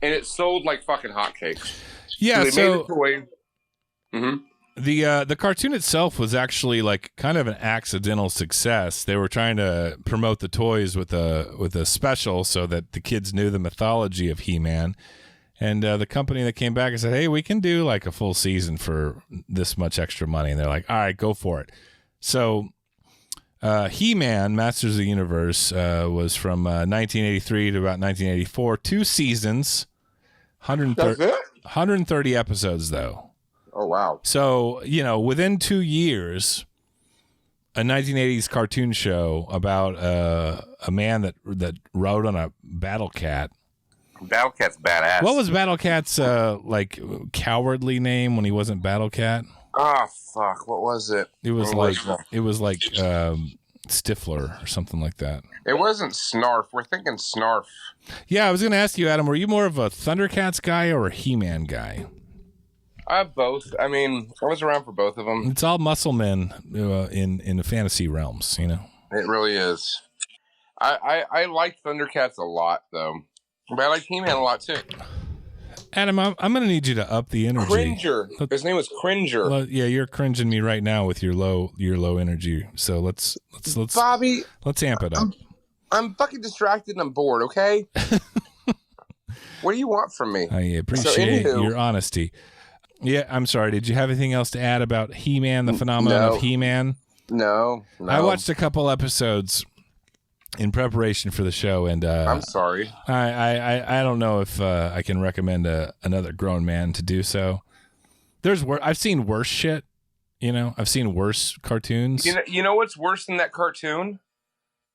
And it sold like fucking hotcakes. Yeah, so they made a toy. Mm-hmm. The cartoon itself was actually like kind of an accidental success. They were trying to promote the toys with a special so that the kids knew the mythology of He-Man. And the company that came back and said, "Hey, we can do like a full season for this much extra money." And they're like, "All right, go for it." So He-Man, Masters of the Universe, was from 1983 to about 1984. 2 seasons, 130 episodes, though. Oh, wow. So, within 2 years, a 1980s cartoon show about a man that rode on a battle cat. Battle Cat's badass. What was Battle Cat's cowardly name when he wasn't Battle Cat? Oh, fuck. What was it? It was like Stifler or something like that. It wasn't Snarf. We're thinking Snarf. Yeah, I was going to ask you, Adam, were you more of a Thundercats guy or a He-Man guy? Both. I mean, I was around for both of them. It's all muscle men in the fantasy realms, It really is. I like Thundercats a lot, though. But I like He-Man a lot, too. Adam, I'm going to need you to up the energy. Cringer. His name was Cringer. Well, yeah, you're cringing me right now with your low energy. So let's Bobby, let's amp it up. I'm fucking distracted and I'm bored. Okay. What do you want from me? I appreciate your honesty. Yeah, I'm sorry. Did you have anything else to add about He-Man, the phenomenon of He-Man? No. I watched a couple episodes in preparation for the show, and I'm sorry. I don't know if I can recommend another grown man to do so. I've seen worse shit. I've seen worse cartoons. You know what's worse than that cartoon?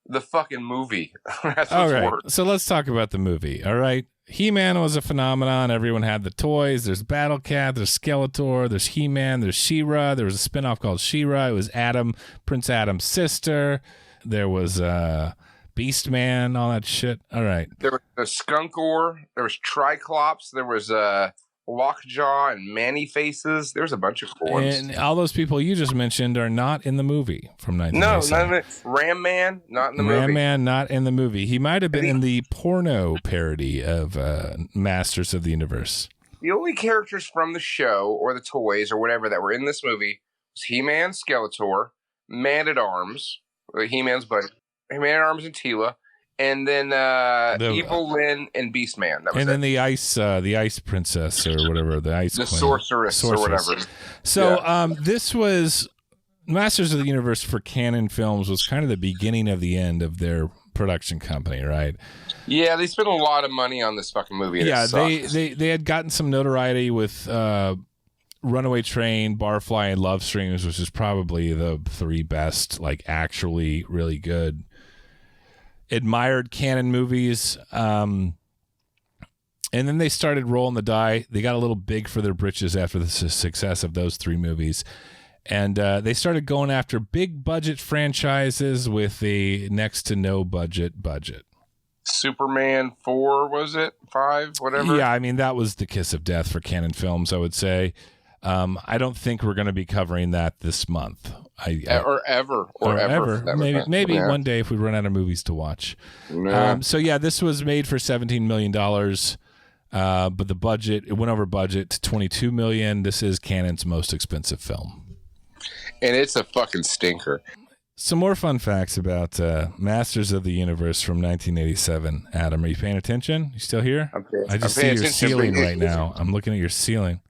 The fucking movie. That's what's worse. So let's talk about the movie. All right. He-Man was a phenomenon. Everyone had the toys. There's Battle Cat. There's Skeletor. There's He-Man. There's She-Ra. There was a spinoff called She-Ra. It was Prince Adam's sister. There was Beastman, all that shit. All right. There was a Skunkor. There was Triclops. There was Lockjaw and Manny-Faces. There's a bunch of cool ones. And all those people you just mentioned are not in the movie from 1997. No, none of it. Ram Man, not in the movie. Ram Man, not in the movie. He might have been in the porno parody of Masters of the Universe. The only characters from the show or the toys or whatever that were in this movie was He-Man, Skeletor, Man-at-Arms, He-Man's buddy, Man-at-Arms and Tila, and then Evil Lynn and Beastman. That was then the ice princess or whatever, the ice the queen. sorceress or whatever. So this was Masters of the Universe for Canon Films was kind of the beginning of the end of their production company, right? Yeah, they spent a lot of money on this fucking movie. Yeah, they had gotten some notoriety with Runaway Train, Barfly, and Love Strings, which is probably the three best, like actually really good admired Canon movies. And then they started rolling the die. They got a little big for their britches after the success of those three movies. And they started going after big budget franchises with a next to no budget. Superman 4, was it? 5, whatever? Yeah, I mean, that was the kiss of death for Canon Films, I would say. I don't think we're going to be covering that this month. Or ever. Maybe one day if we run out of movies to watch. Yeah. So yeah, this was made for $17 million, but the budget, it went over budget to $22 million. This is Canon's most expensive film. And it's a fucking stinker. Some more fun facts about Masters of the Universe from 1987. Adam, are you paying attention? You still here? I just see your ceiling right now. I'm looking at your ceiling.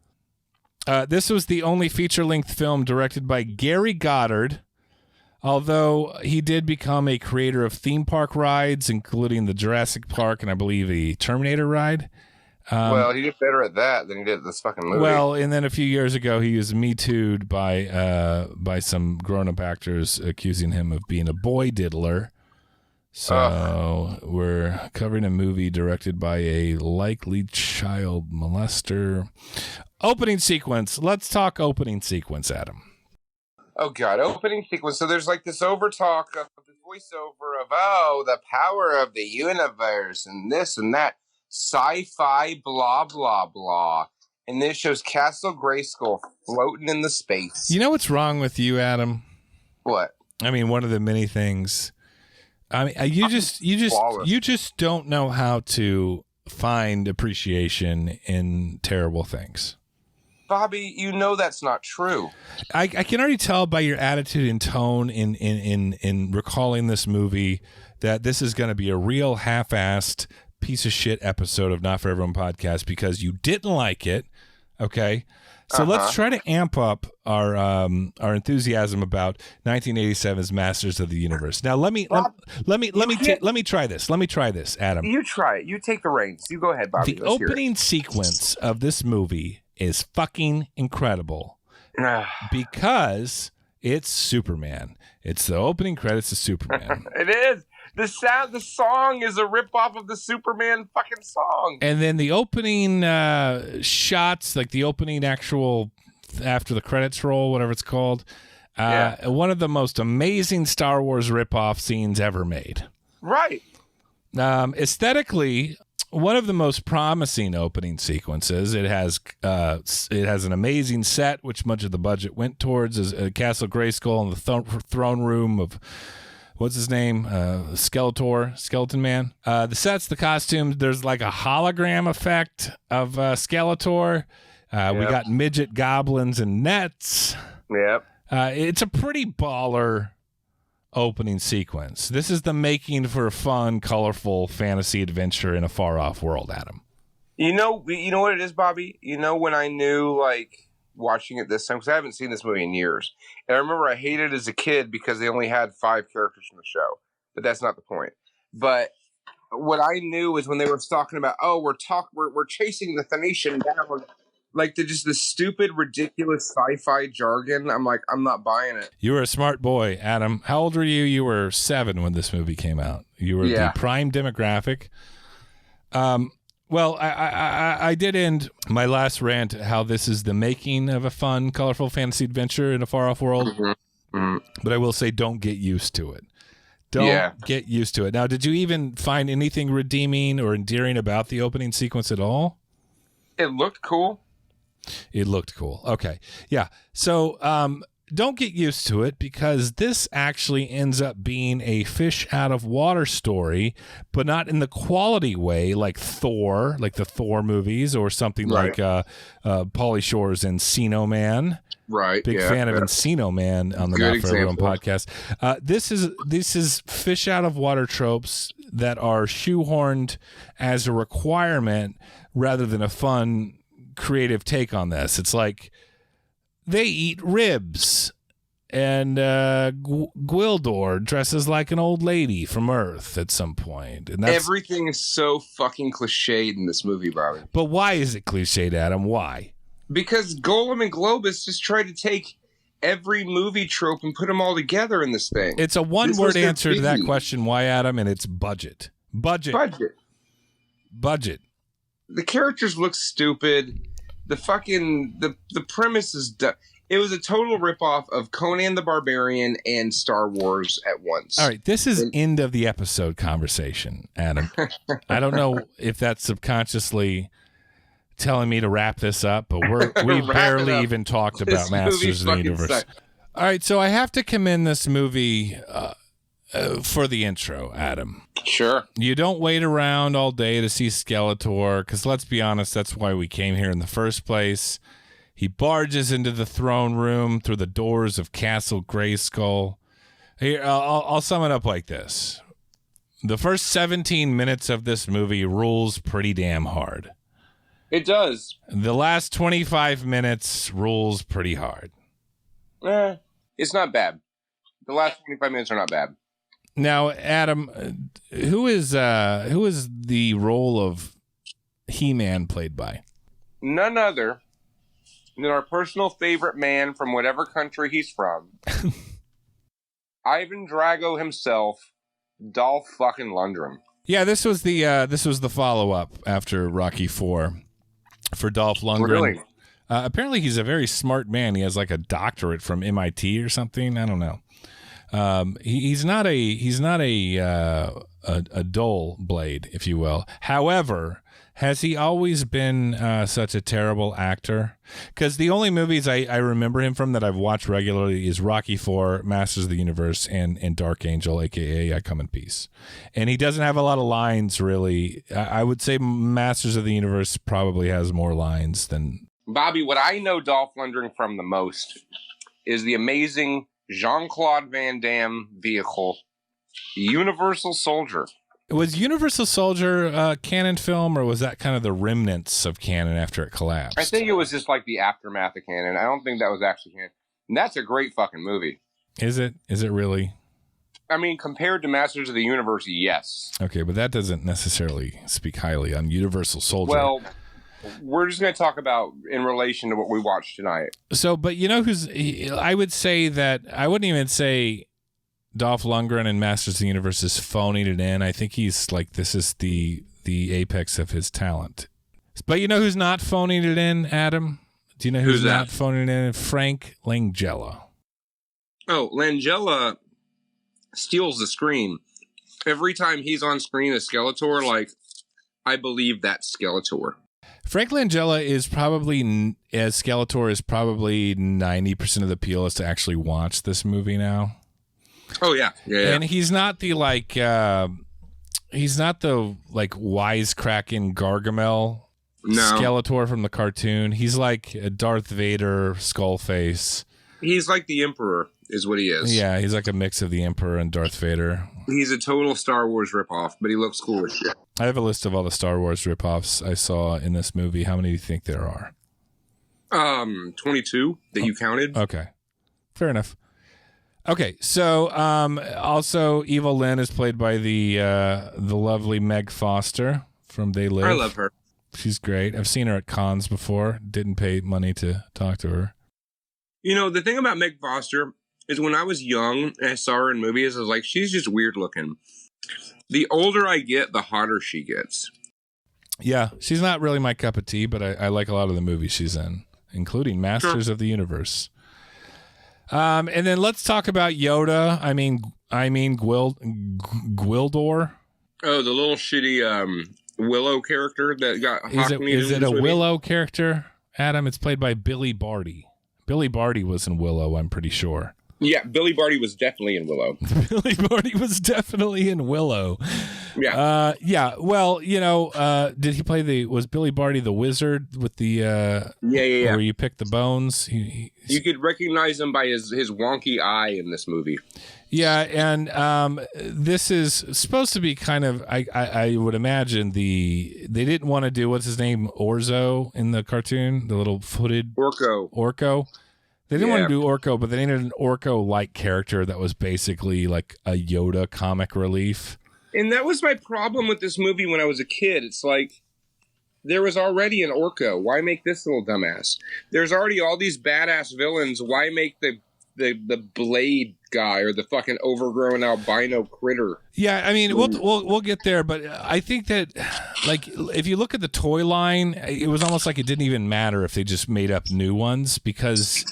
This was the only feature-length film directed by Gary Goddard, although he did become a creator of theme park rides, including the Jurassic Park and I believe the Terminator ride. Well, he did better at that than he did at this fucking movie. Well, and then a few years ago, he was Me Too'd by some grown-up actors accusing him of being a boy diddler. So we're covering a movie directed by a likely child molester. Opening sequence. Let's talk opening sequence, Adam. Oh, God. Opening sequence. So there's like this overtalk of the voiceover of, the power of the universe and this and that. Sci-fi, blah, blah, blah. And this shows Castle Grayskull floating in the space. You know what's wrong with you, Adam? What? I mean, one of the many things. I mean, you just don't know how to find appreciation in terrible things. Bobby, you know that's not true. I can already tell by your attitude and tone in recalling this movie that this is going to be a real half-assed piece of shit episode of Not For Everyone podcast because you didn't like it. Okay. So let's try to amp up our enthusiasm about 1987's Masters of the Universe. Now let me try this. Let me try this, Adam. You try it. You take the reins. You go ahead, Bobby. The opening sequence of this movie is fucking incredible because it's Superman. It's the opening credits of Superman. It is. The song is a ripoff of the Superman fucking song. And then the opening shots, like the opening actual after the credits roll, whatever it's called, one of the most amazing Star Wars ripoff scenes ever made. Right. Aesthetically, one of the most promising opening sequences. It has an amazing set, which much of the budget went towards, is Castle Grayskull and the throne room what's his name? Skeleton Man. The sets, the costumes, there's like a hologram effect of Skeletor. We got midget goblins and nets. Yep. It's a pretty baller opening sequence. This is the making for a fun, colorful fantasy adventure in a far-off world, Adam. You know what it is, Bobby? You know when I knew, like, watching it this time, because I haven't seen this movie in years. And I remember I hated it as a kid because they only had 5 characters in the show. But that's not the point. But what I knew is when they were talking about, we're chasing the Phoenician down. Like, the stupid, ridiculous sci-fi jargon. I'm like, I'm not buying it. You were a smart boy, Adam. How old were you? You were 7 when this movie came out. You were the prime demographic. Well, I did end my last rant how this is the making of a fun, colorful fantasy adventure in a far-off world. Mm-hmm. Mm-hmm. But I will say, don't get used to it. Don't get used to it. Now, did you even find anything redeeming or endearing about the opening sequence at all? It looked cool. It looked cool. Okay. Yeah. So don't get used to it because this actually ends up being a fish out of water story, but not in the quality way like Thor, like the Thor movies or something like Pauly Shore's Encino Man. Right. Big fan of Encino Man on the Not For Everyone podcast. This is fish out of water tropes that are shoehorned as a requirement rather than a fun creative take on this. It's like they eat ribs and Gwildor dresses like an old lady from Earth at some point. And everything is so fucking cliched in this movie, Bobby. But why is it cliched, Adam? Why? Because Golem and Globus just tried to take every movie trope and put them all together in this thing. It's a one-word answer to that question, why, Adam? And it's budget. Budget. The characters look stupid. The fucking the premise is it was a total ripoff of Conan the Barbarian and Star Wars at once. All right, this is end of the episode conversation, Adam. I don't know if that's subconsciously telling me to wrap this up, but we barely even talked about Masters of the Universe. All right, so I have to commend this movie for the intro, Adam. Sure. You don't wait around all day to see Skeletor, because let's be honest, that's why we came here in the first place. He barges into the throne room through the doors of Castle Grayskull. Here, I'll sum it up like this. The first 17 minutes of this movie rules pretty damn hard. It does. The last 25 minutes rules pretty hard. It's not bad. The last 25 minutes are not bad. Now, Adam, who is the role of He-Man played by? None other than our personal favorite man from whatever country he's from. Ivan Drago himself, Dolph fucking Lundgren. Yeah, this was the follow-up after Rocky IV for Dolph Lundgren. Really? Apparently, he's a very smart man. He has like a doctorate from MIT or something. I don't know. He's not a dull blade, if you will. However, has he always been such a terrible actor? Because the only movies I remember him from that I've watched regularly is Rocky IV, Masters of the Universe, and Dark Angel, a.k.a. I Come in Peace. And he doesn't have a lot of lines, really. I would say Masters of the Universe probably has more lines than... Bobby, what I know Dolph Lundgren from the most is the amazing Jean-Claude Van Damme vehicle, Universal Soldier. Was Universal Soldier a canon film, or was that kind of the remnants of canon after it collapsed? I think it was just like the aftermath of canon. I don't think that was actually canon. And that's a great fucking movie. Is it? Is it really? I mean, compared to Masters of the Universe, yes. Okay, but that doesn't necessarily speak highly on Universal Soldier. Well, we're just going to talk about in relation to what we watched tonight. So, but you know I would say that, I wouldn't even say Dolph Lundgren in Masters of the Universe is phoning it in. I think he's like, this is the apex of his talent. But you know who's not phoning it in, Adam? Do you know who's not phoning it in? Frank Langella. Oh, Langella steals the screen. Every time he's on screen as Skeletor, like, I believe that's Skeletor. Frank Langella is probably, as Skeletor, is probably 90% of the appeal is to actually watch this movie now. Oh yeah. And he's not the wisecracking Gargamel Skeletor from the cartoon. He's like a Darth Vader Skullface. He's like the Emperor, is what he is. Yeah, he's like a mix of the Emperor and Darth Vader. He's a total Star Wars ripoff, but he looks cool as shit. I have a list of all the Star Wars ripoffs I saw in this movie. How many do you think there are? 22 that you counted. Okay, fair enough. Okay, so also Evil Lynn is played by the lovely Meg Foster from They Live. I love her. She's great. I've seen her at cons before. Didn't pay money to talk to her. You know, the thing about Meg Foster is when I was young and I saw her in movies, I was like, she's just weird looking. The older I get, the hotter she gets. Yeah, she's not really my cup of tea, but I like a lot of the movies she's in, including Masters of the Universe. And then let's talk about Yoda. I mean Gwildor. Oh, the little shitty Willow character that got Is it a Willow character, Adam? It's played by Billy Barty. Billy Barty was in Willow, I'm pretty sure. Yeah, Billy Barty was definitely in Willow. Billy Barty was definitely in Willow. Yeah. Yeah. Well, you know, did he play was Billy Barty the wizard with the yeah. where you pick the bones? You could recognize him by his wonky eye in this movie. Yeah, and this is supposed to be kind of I would imagine they didn't want to do what's his name Orzo in the cartoon, the little footed Orko. They didn't want to do Orko, but they needed an Orko-like character that was basically like a Yoda comic relief. And that was my problem with this movie when I was a kid. It's like, there was already an Orko. Why make this little dumbass? There's already all these badass villains. Why make the blade guy or the fucking overgrown albino critter? Yeah, I mean, we'll get there, but I think that, like, if you look at the toy line, it was almost like it didn't even matter if they just made up new ones, because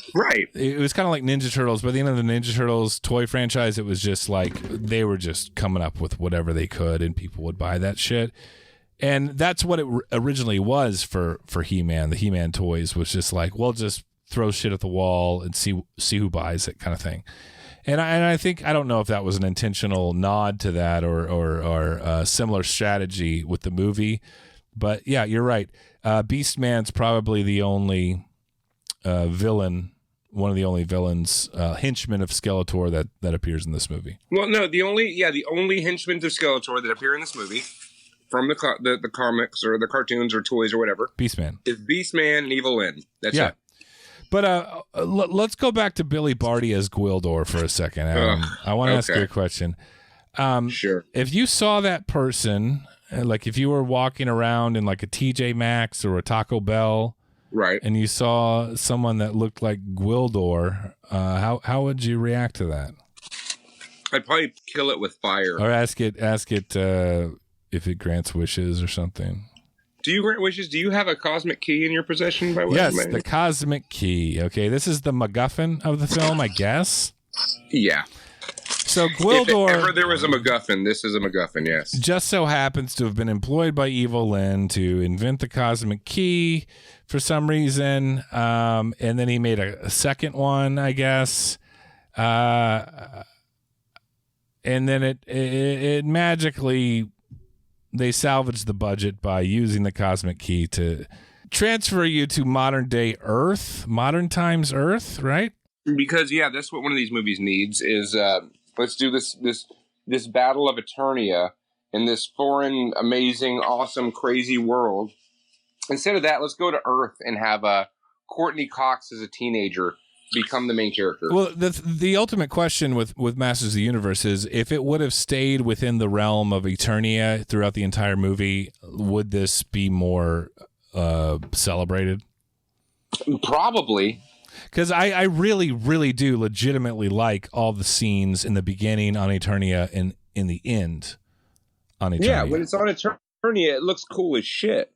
it was kind of like Ninja Turtles. By the end of the Ninja Turtles toy franchise, it was just like they were just coming up with whatever they could, and people would buy that shit. And that's what it originally was for He-Man. The He-Man toys was just like, well, just throw shit at the wall and see who buys it, kind of thing. And I think, I don't know if that was an intentional nod to that or a similar strategy with the movie, but yeah, you're right. Beastman's probably the only villain, one of the only villains, henchman of Skeletor that appears in this movie. Well, no, the only henchmen of Skeletor that appear in this movie from the comics or the cartoons or toys or whatever, Beastman, is Beastman and Evil Lynn. That's it. But let's go back to Billy Barty as Gwildor for a second, Adam. I want to ask you a question. Sure. If you saw that person, like if you were walking around in like a TJ Maxx or a Taco Bell, right, and you saw someone that looked like Gwildor, how would you react to that? I'd probably kill it with fire. Or ask it if it grants wishes or something. Do you grant wishes? Do you have a cosmic key in your possession? Yes, the cosmic key. Okay, this is the MacGuffin of the film, I guess. Yeah. So Gwildor, if ever there was a MacGuffin, this is a MacGuffin, yes. Just so happens to have been employed by Evil Lynn to invent the cosmic key for some reason, and then he made a second one, I guess. And then it magically, they salvaged the budget by using the cosmic key to transfer you to modern times Earth, right? Because that's what one of these movies needs is let's do this battle of Eternia in this foreign, amazing, awesome, crazy world. Instead of that, let's go to Earth and have Courtney Cox as a teenager become the main character. Well, the ultimate question with Masters of the Universe is, if it would have stayed within the realm of Eternia throughout the entire movie, would this be more celebrated? Probably. Because I really, really do legitimately like all the scenes in the beginning on Eternia and in the end on Eternia. Yeah, when it's on Eternia, it looks cool as shit.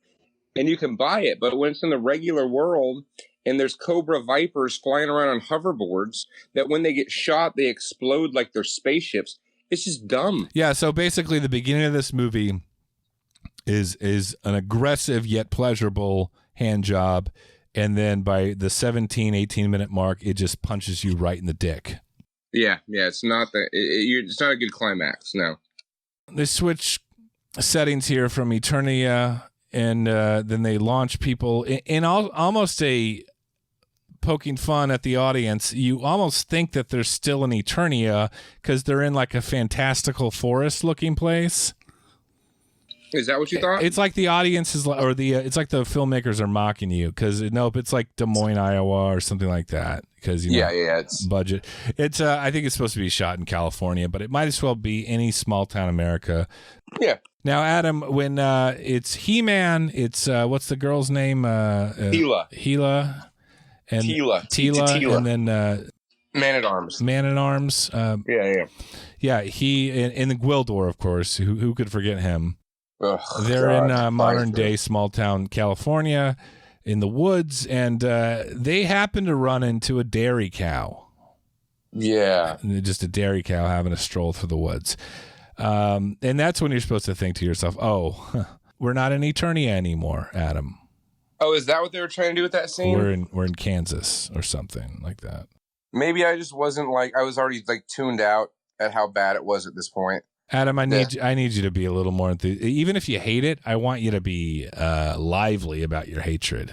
And you can buy it. But when it's in the regular world and there's Cobra Vipers flying around on hoverboards that when they get shot, they explode like they're spaceships, it's just dumb. Yeah, so basically the beginning of this movie is an aggressive yet pleasurable hand job. And then by the 18 minute mark, it just punches you right in the dick. Yeah, it's not it's not a good climax. No. They switch settings here from Eternia, and then they launch people in almost a poking fun at the audience. You almost think that they're still in Eternia because they're in like a fantastical forest looking place. Is that what you thought? It's like the audience is, it's like the filmmakers are mocking you because nope, it's like Des Moines, Iowa, or something like that. Because it's budget. It's I think it's supposed to be shot in California, but it might as well be any small town America. Yeah. Now, Adam, when it's He-Man, it's what's the girl's name? Tila. And Tila, and then Man at Arms. Yeah. He in the Gwildor, of course. Who could forget him? Ugh, They're in modern day small town California in the woods, and they happen to run into a dairy cow. Yeah. Just a dairy cow having a stroll through the woods. And that's when you're supposed to think to yourself, oh, we're not in Eternia anymore, Adam. Oh, is that what they were trying to do with that scene? We're in Kansas or something like that. Maybe I just wasn't I was already tuned out at how bad it was at this point. Adam, I need you to be a little more even if you hate it, I want you to be lively about your hatred.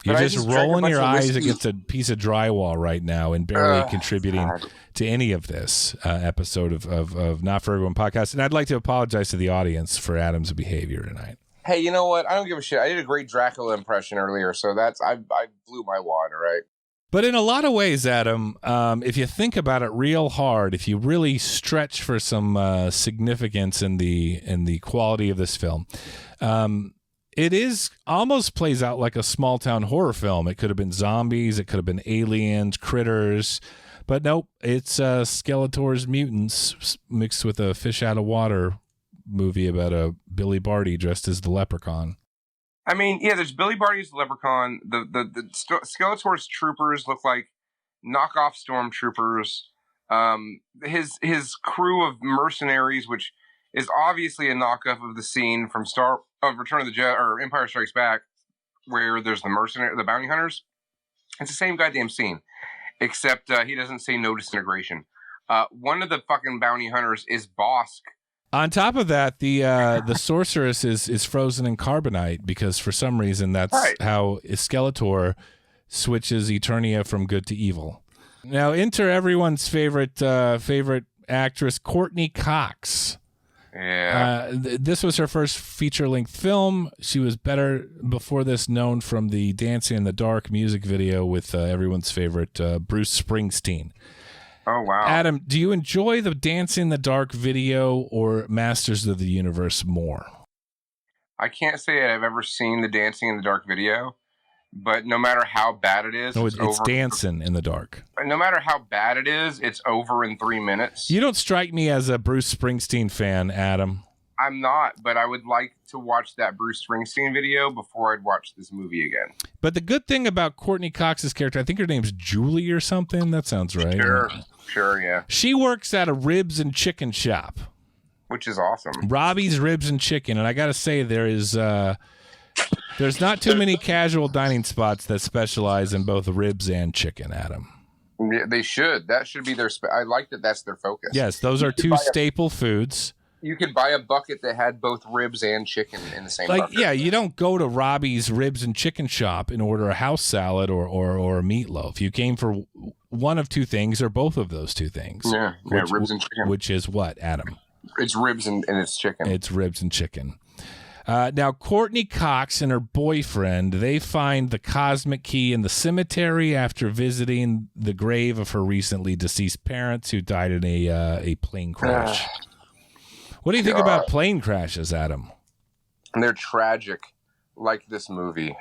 You're just rolling your eyes against a piece of drywall right now and barely contributing to any of this episode of Not For Everyone podcast. And I'd like to apologize to the audience for Adam's behavior tonight. Hey, you know what? I don't give a shit. I did a great Dracula impression earlier, so I blew my wad, all right? But in a lot of ways, Adam, if you think about it real hard, if you really stretch for some significance in the quality of this film, it is almost plays out like a small town horror film. It could have been zombies, it could have been aliens, critters, but nope, it's Skeletor's mutants mixed with a fish out of water movie about a Billy Barty dressed as the leprechaun. I mean, yeah, there's Billy Barty's leprechaun. The Skeletor's troopers look like knockoff stormtroopers. His crew of mercenaries, which is obviously a knockoff of the scene from Return of the Jedi or Empire Strikes Back, where there's the bounty hunters. It's the same goddamn scene, except he doesn't say no disintegration. One of the fucking bounty hunters is Bosk. On top of that, the sorceress is frozen in carbonite because for some reason that's how Skeletor switches Eternia from good to evil. Now enter everyone's favorite actress, Courtney Cox. Yeah. This was her first feature-length film. She was better before this known from the Dancing in the Dark music video with everyone's favorite Bruce Springsteen. Oh, wow. Adam, do you enjoy the Dancing in the Dark video or Masters of the Universe more? I can't say I've ever seen the Dancing in the Dark video, but no matter how bad it is, it's Dancing in the Dark. No matter how bad it is, it's over in 3 minutes. You don't strike me as a Bruce Springsteen fan, Adam. I'm not, but I would like to watch that Bruce Springsteen video before I'd watch this movie again. But the good thing about Courtney Cox's character, I think her name's Julie or something. That sounds right. Sure, yeah. She works at a ribs and chicken shop. Which is awesome. Robbie's Ribs and Chicken. And I got to say, there's not too many casual dining spots that specialize in both ribs and chicken, Adam. Yeah, they should. That should be their... I like that that's their focus. Yes, those are two staple foods. You could buy a bucket that had both ribs and chicken in the same bucket. Yeah, you don't go to Robbie's Ribs and Chicken shop and order a house salad or a meatloaf. You came for one of two things or both of those two things. Yeah, ribs and chicken. Which is what, Adam? It's ribs and it's chicken. It's ribs and chicken. Now, Courtney Cox and her boyfriend, they find the cosmic key in the cemetery after visiting the grave of her recently deceased parents who died in a plane crash. What do you think about plane crashes, Adam? They're tragic, like this movie.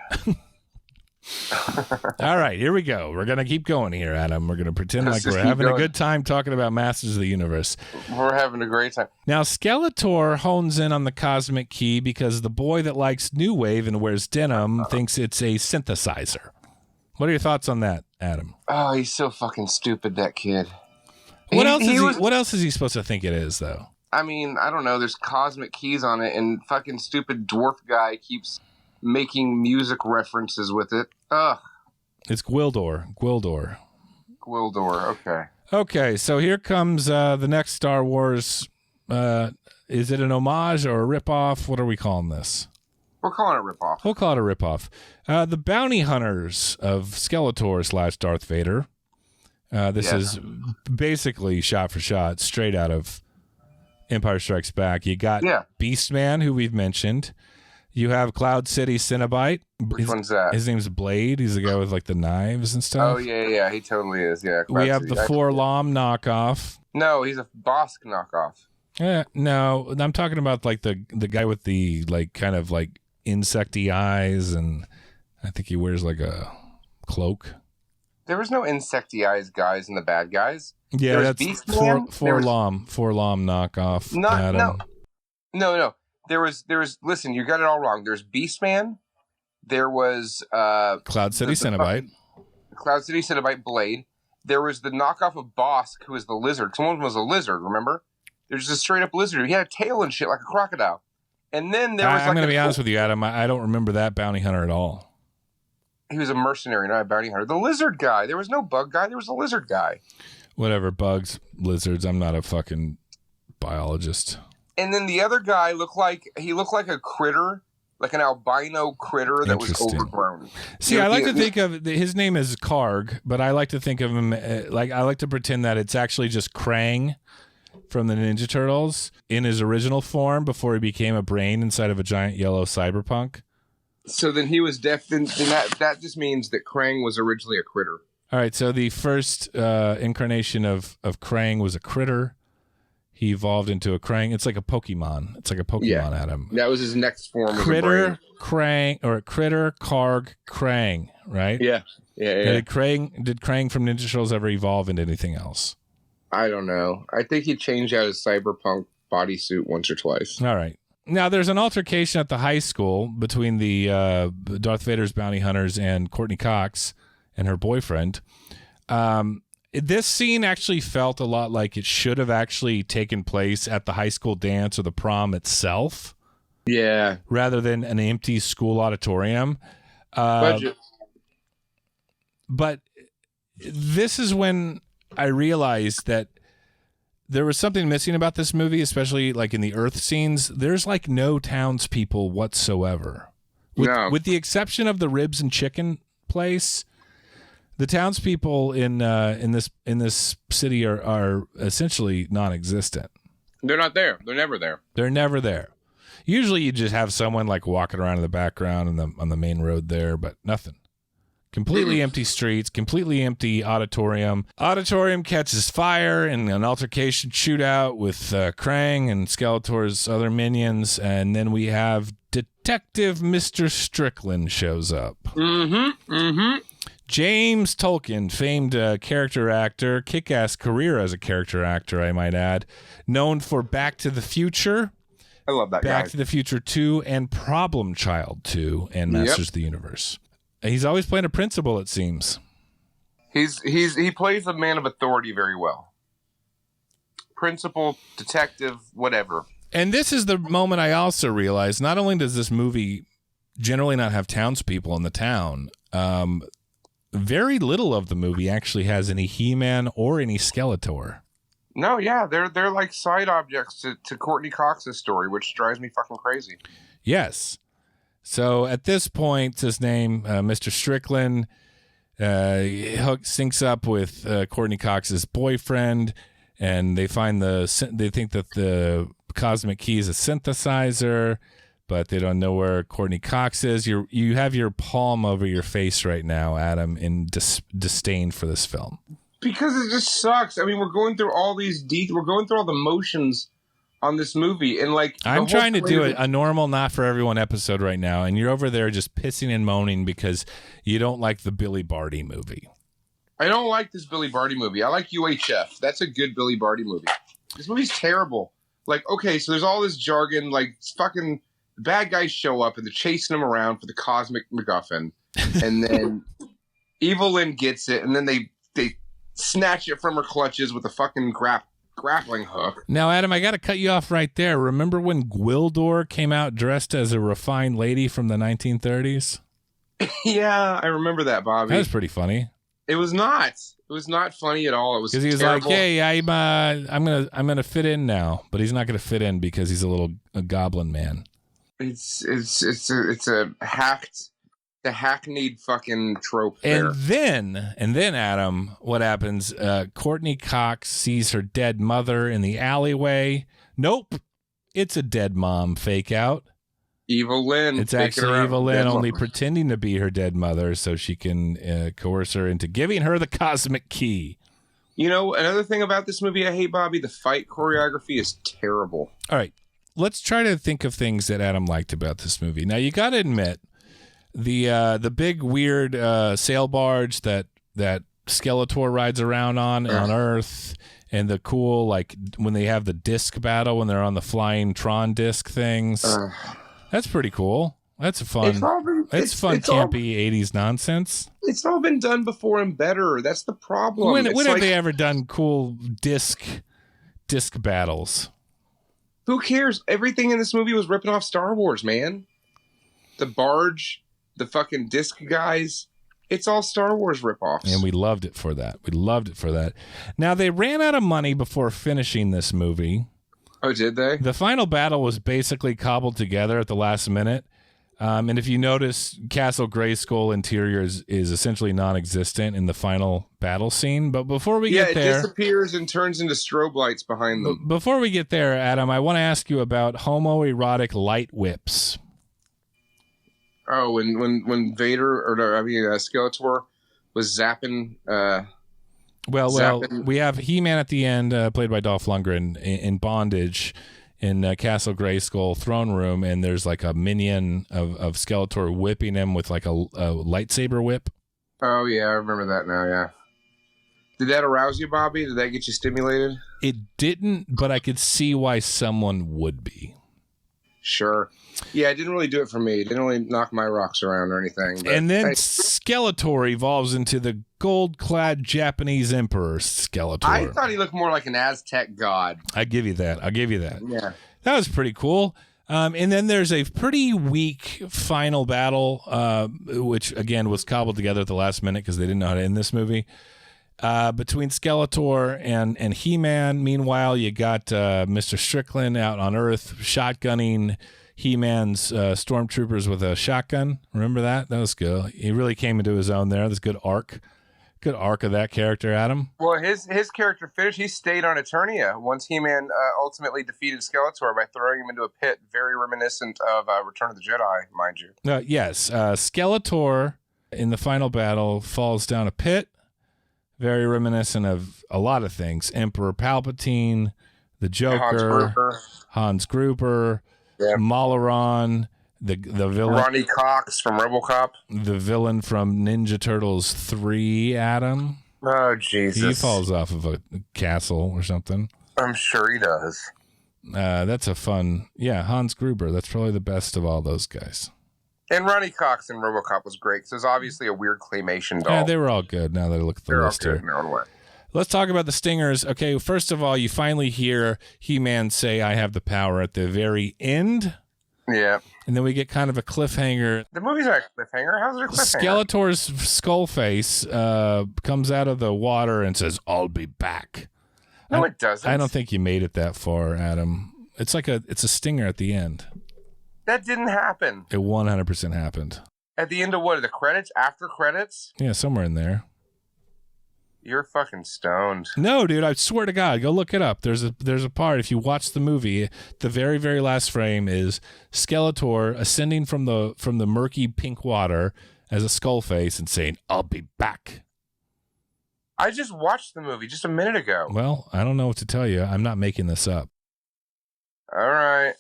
All right, here we go. We're going to keep going here, Adam. We're going to pretend like we're having a good time talking about Masters of the Universe. We're having a great time. Now, Skeletor hones in on the cosmic key because the boy that likes New Wave and wears denim thinks it's a synthesizer. What are your thoughts on that, Adam? Oh, he's so fucking stupid, that kid. What else is he supposed to think it is, though? I mean, I don't know. There's cosmic keys on it, and fucking stupid dwarf guy keeps making music references with it. Ugh. It's Gwildor. Gwildor. Okay. Okay, so here comes the next Star Wars. Is it an homage or a ripoff? What are we calling this? We're calling it a ripoff. We'll call it a ripoff. The Bounty Hunters of Skeletor / Darth Vader. This is basically shot for shot, straight out of Empire Strikes Back. You got Beastman, who we've mentioned. You have Cloud City Cenobite. Which one's that? His name's Blade. He's the guy with like the knives and stuff. Oh yeah, he totally is. Yeah. We have the Forlom knockoff. No, he's a Bosk knockoff. No, I'm talking about like the guy with the like kind of like insecty eyes, and I think he wears like a cloak. There was no insecty eyes guys in the bad guys. Yeah, that's Forlom knockoff. No. There was. Listen, you got it all wrong. There's Beastman. There was Cloud City Cenobite. Cloud City Cenobite Blade. There was the knockoff of Bosk, who was the lizard. Someone was a lizard. Remember? There's a straight up lizard. He had a tail and shit like a crocodile. And then there was I'm going to be honest with you, Adam. I don't remember that bounty hunter at all. He was a mercenary, not a bounty hunter. The lizard guy. There was no bug guy. There was a lizard guy. Whatever. Bugs, lizards. I'm not a fucking biologist. And then the other guy looked like a critter, like an albino critter that was overgrown. See, I like to think of his name is Karg, but I like to think of him like I like to pretend that it's actually just Krang from the Ninja Turtles in his original form before he became a brain inside of a giant yellow cyberpunk. So then he was that just means that Krang was originally a critter. All right, so the first incarnation of Krang was a critter. He evolved into a Krang. It's like a Pokemon. It's like a Pokemon, Adam. That was his next form. Critter, Krang, or Critter, Karg, Krang, right? Yeah. Did Krang from Ninja Turtles ever evolve into anything else? I don't know. I think he changed out his cyberpunk bodysuit once or twice. All right. Now, there's an altercation at the high school between the Darth Vader's bounty hunters and Courtney Cox and her boyfriend. This scene actually felt a lot like it should have actually taken place at the high school dance or the prom itself. Yeah. Rather than an empty school auditorium. Budget. But this is when I realized that there was something missing about this movie, especially like in the Earth scenes. There's like no townspeople whatsoever. With the exception of the ribs and chicken place. The townspeople in this city are essentially non-existent. They're not there. They're never there. They're never there. Usually, you just have someone like walking around in the background on the main road there, but nothing. Completely empty streets. Completely empty auditorium. Auditorium catches fire in an altercation shootout with Krang and Skeletor's other minions, and then we have Detective Mr. Strickland shows up. James Tolkien, famed character actor, kick-ass career as a character actor, I might add, known for Back to the Future. I love that Back to the Future 2 and Problem Child 2 and Masters of the Universe. He's always playing a principal, it seems. He plays a man of authority very well. Principal, detective, whatever. And this is the moment I also realized, not only does this movie generally not have townspeople in the town, very little of the movie actually has any He-Man or any Skeletor. No, yeah, they're like side objects to Courtney Cox's story, which drives me fucking crazy. Yes. So at this point, his name, Mr. Strickland, syncs up with Courtney Cox's boyfriend, and they think that the cosmic key is a synthesizer, but they don't know where Courtney Cox is. You have your palm over your face right now, Adam, in disdain for this film. Because it just sucks. I mean, we're going through all these we're going through all the motions on this movie, and like I'm trying to do a normal, not for everyone episode right now, and you're over there just pissing and moaning because you don't like the Billy Barty movie. I don't like this Billy Barty movie. I like UHF. That's a good Billy Barty movie. This movie's terrible. Like, okay, so there's all this jargon, like fucking bad guys show up and they're chasing them around for the cosmic MacGuffin, and then Evelyn gets it, and then they snatch it from her clutches with a fucking grappling hook. Now, Adam, I got to cut you off right there. Remember when Gwildor came out dressed as a refined lady from the 1930s? Yeah, I remember that, Bobby. That was pretty funny. It was not. It was not funny at all. It was because he was terrible. like, "Hey, I'm gonna fit in now," but he's not gonna fit in because he's a goblin man. It's a hackneyed fucking trope. And then Adam, what happens? Courtney Cox sees her dead mother in the alleyway. Nope, it's a dead mom fake out. Evil Lynn. It's actually Evil Lynn only pretending to be her dead mother so she can coerce her into giving her the cosmic key. You know, another thing about this movie I hate, Bobby, the fight choreography is terrible. All right, let's try to think of things that Adam liked about this movie. Now, you got to admit, the big weird sail barge that Skeletor rides around on Earth, and the cool, like, when they have the disc battle when they're on the flying Tron disc things. That's pretty cool. That's fun. It's fun, campy 80s nonsense. It's all been done before and better. That's the problem. When have they ever done cool disc battles? Who cares? Everything in this movie was ripping off Star Wars, man. The barge, the fucking disc guys. It's all Star Wars ripoffs. And we loved it for that. Now, they ran out of money before finishing this movie. Oh, did they? The final battle was basically cobbled together at the last minute. And if you notice, Castle Grayskull interior is essentially non-existent in the final battle scene. But before we get there... it disappears and turns into strobe lights behind them. Before we get there, Adam, I want to ask you about homoerotic light whips. Oh, when Vader, Skeletor was zapping... Well, we have He-Man at the end, played by Dolph Lundgren, in bondage in Castle Grayskull throne room, and there's like a minion of Skeletor whipping him with like a lightsaber whip. Oh, yeah, I remember that now, yeah. Did that arouse you, Bobby? Did that get you stimulated? It didn't, but I could see why someone would be. Sure. Yeah, it didn't really do it for me. It didn't really knock my rocks around or anything. But and then Skeletor evolves into the gold-clad Japanese Emperor Skeletor. I thought he looked more like an Aztec god. I give you that. Yeah. That was pretty cool. And then there's a pretty weak final battle, which, again, was cobbled together at the last minute because they didn't know how to end this movie, between Skeletor and He-Man. Meanwhile, you got Mr. Strickland out on Earth shotgunning He-Man's stormtroopers with a shotgun. Remember that? That was good. He really came into his own there. That's good arc. Good arc of that character, Adam. Well, his character finished. He stayed on Eternia once He-Man ultimately defeated Skeletor by throwing him into a pit, very reminiscent of Return of the Jedi, mind you. Yes. Skeletor, in the final battle, falls down a pit, very reminiscent of a lot of things. Emperor Palpatine, the Joker, Hans Gruber, Malaron, the villain, Ronnie Cox from RoboCop, the villain from Ninja Turtles 3, Adam. Oh, Jesus. He falls off of a castle or something. I'm sure he does. That's a fun... Yeah, Hans Gruber. That's probably the best of all those guys. And Ronnie Cox in RoboCop was great, because it was obviously a weird claymation doll. Yeah, they were all good now that I look at the list here. They're all good in their own way. Let's talk about the stingers. Okay, first of all, you finally hear He-Man say, "I have the power" at the very end. Yeah. And then we get kind of a cliffhanger. The movie's not a cliffhanger. How's it a cliffhanger? Skeletor's skull face comes out of the water and says, "I'll be back." No, it doesn't. I don't think you made it that far, Adam. It's a stinger at the end. That didn't happen. It 100% happened. At the end of what? The credits? After credits? Yeah, somewhere in there. You're fucking stoned. No, dude, I swear to God, go look it up. There's a part, if you watch the movie, the very, very last frame is Skeletor ascending from the murky pink water as a skull face and saying, "I'll be back." I just watched the movie just a minute ago. Well, I don't know what to tell you. I'm not making this up. All right.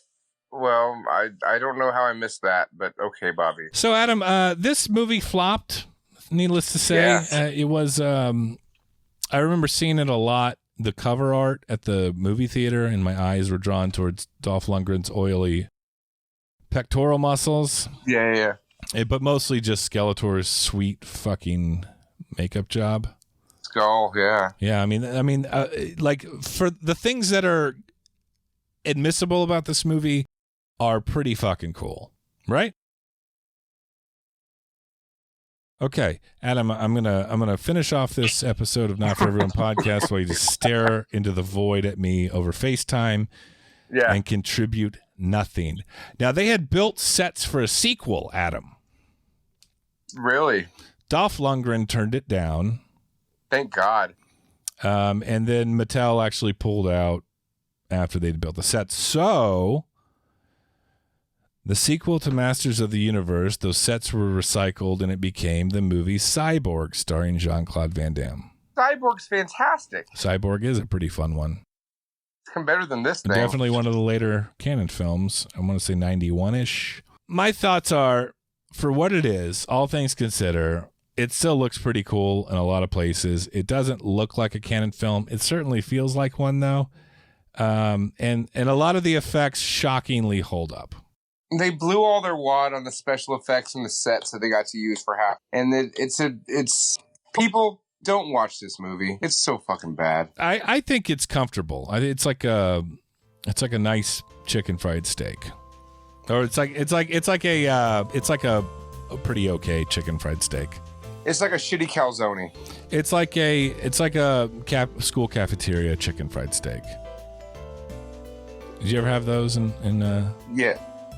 Well, I don't know how I missed that, but okay, Bobby. So, Adam, this movie flopped, needless to say. Yes. It was... I remember seeing it a lot, the cover art at the movie theater, and my eyes were drawn towards Dolph Lundgren's oily pectoral muscles. Yeah. But mostly just Skeletor's sweet fucking makeup job. Skull, yeah. Yeah, I mean, like, for the things that are admissible about this movie are pretty fucking cool, right? Okay, Adam, I'm gonna finish off this episode of Not For Everyone podcast while you just stare into the void at me over FaceTime and contribute nothing. Now, they had built sets for a sequel, Adam. Really? Dolph Lundgren turned it down. Thank God. And then Mattel actually pulled out after they'd built the set. So the sequel to Masters of the Universe, those sets were recycled and it became the movie Cyborg starring Jean-Claude Van Damme. Cyborg's fantastic. Cyborg is a pretty fun one. It's come better than this thing. Definitely one of the later canon films. I want to say 91-ish. My thoughts are, for what it is, all things considered, it still looks pretty cool in a lot of places. It doesn't look like a canon film. It certainly feels like one, though. And a lot of the effects shockingly hold up. They blew all their wad on the special effects and the sets that they got to use for half. And it's people don't watch this movie. It's so fucking bad. I think it's comfortable. It's like a nice chicken fried steak, or it's like a pretty okay chicken fried steak. It's like a shitty calzone. It's like a school cafeteria chicken fried steak. Did you ever have those in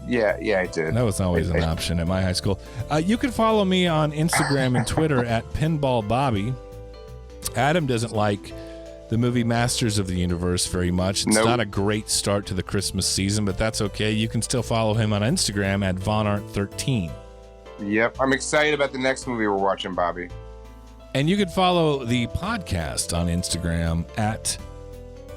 Yeah, I did. That was always an option at my high school. You can follow me on Instagram and Twitter at Pinball Bobby. Adam doesn't like the movie Masters of the Universe very much. It's not a great start to the Christmas season, but that's okay. You can still follow him on Instagram at VonArt13. Yep, I'm excited about the next movie we're watching, Bobby. And you can follow the podcast on Instagram at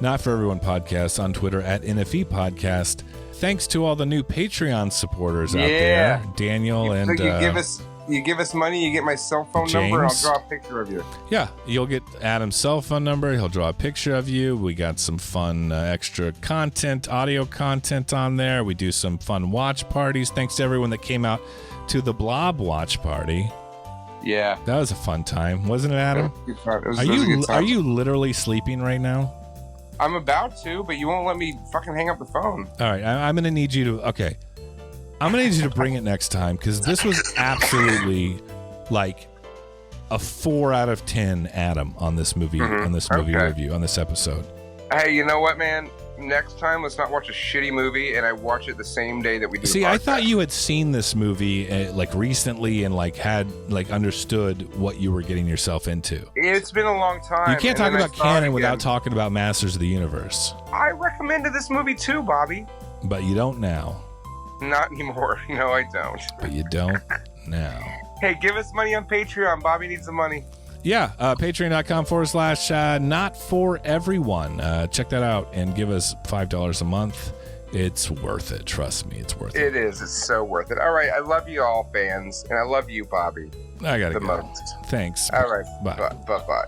Not For Everyone Podcast, on Twitter at NFE Podcast. Thanks to all the new Patreon supporters out there, Daniel and you give us money, you get my cell phone number, and I'll draw a picture of you. Yeah, you'll get Adam's cell phone number. He'll draw a picture of you. We got some fun extra content, audio content on there. We do some fun watch parties. Thanks to everyone that came out to the Blob watch party. Yeah, that was a fun time, wasn't it, Adam? Are you literally sleeping right now? I'm about to, but you won't let me fucking hang up the phone. All right, I'm going to need you to... Okay. I'm going to need you to bring it next time, because this was absolutely like a 4 out of 10 Adam on this movie, review, on this episode. Hey, you know what, man? Next time, let's not watch a shitty movie, and I watch it the same day that we do See, I thought you had seen this movie like recently and like had like understood what you were getting yourself into. It's been a long time. You can't talk about canon without talking about Masters of the Universe. I recommended this movie too, Bobby. But you don't now. Not anymore. No, I don't. But you don't now. Hey, give us money on Patreon. Bobby needs the money. Yeah, patreon.com/not for everyone. Check that out and give us $5 a month. It's worth it. Trust me, it's worth it. It is. It's so worth it. All right. I love you all, fans. And I love you, Bobby. I got to go. Most. Thanks. All right. Bye. Bye.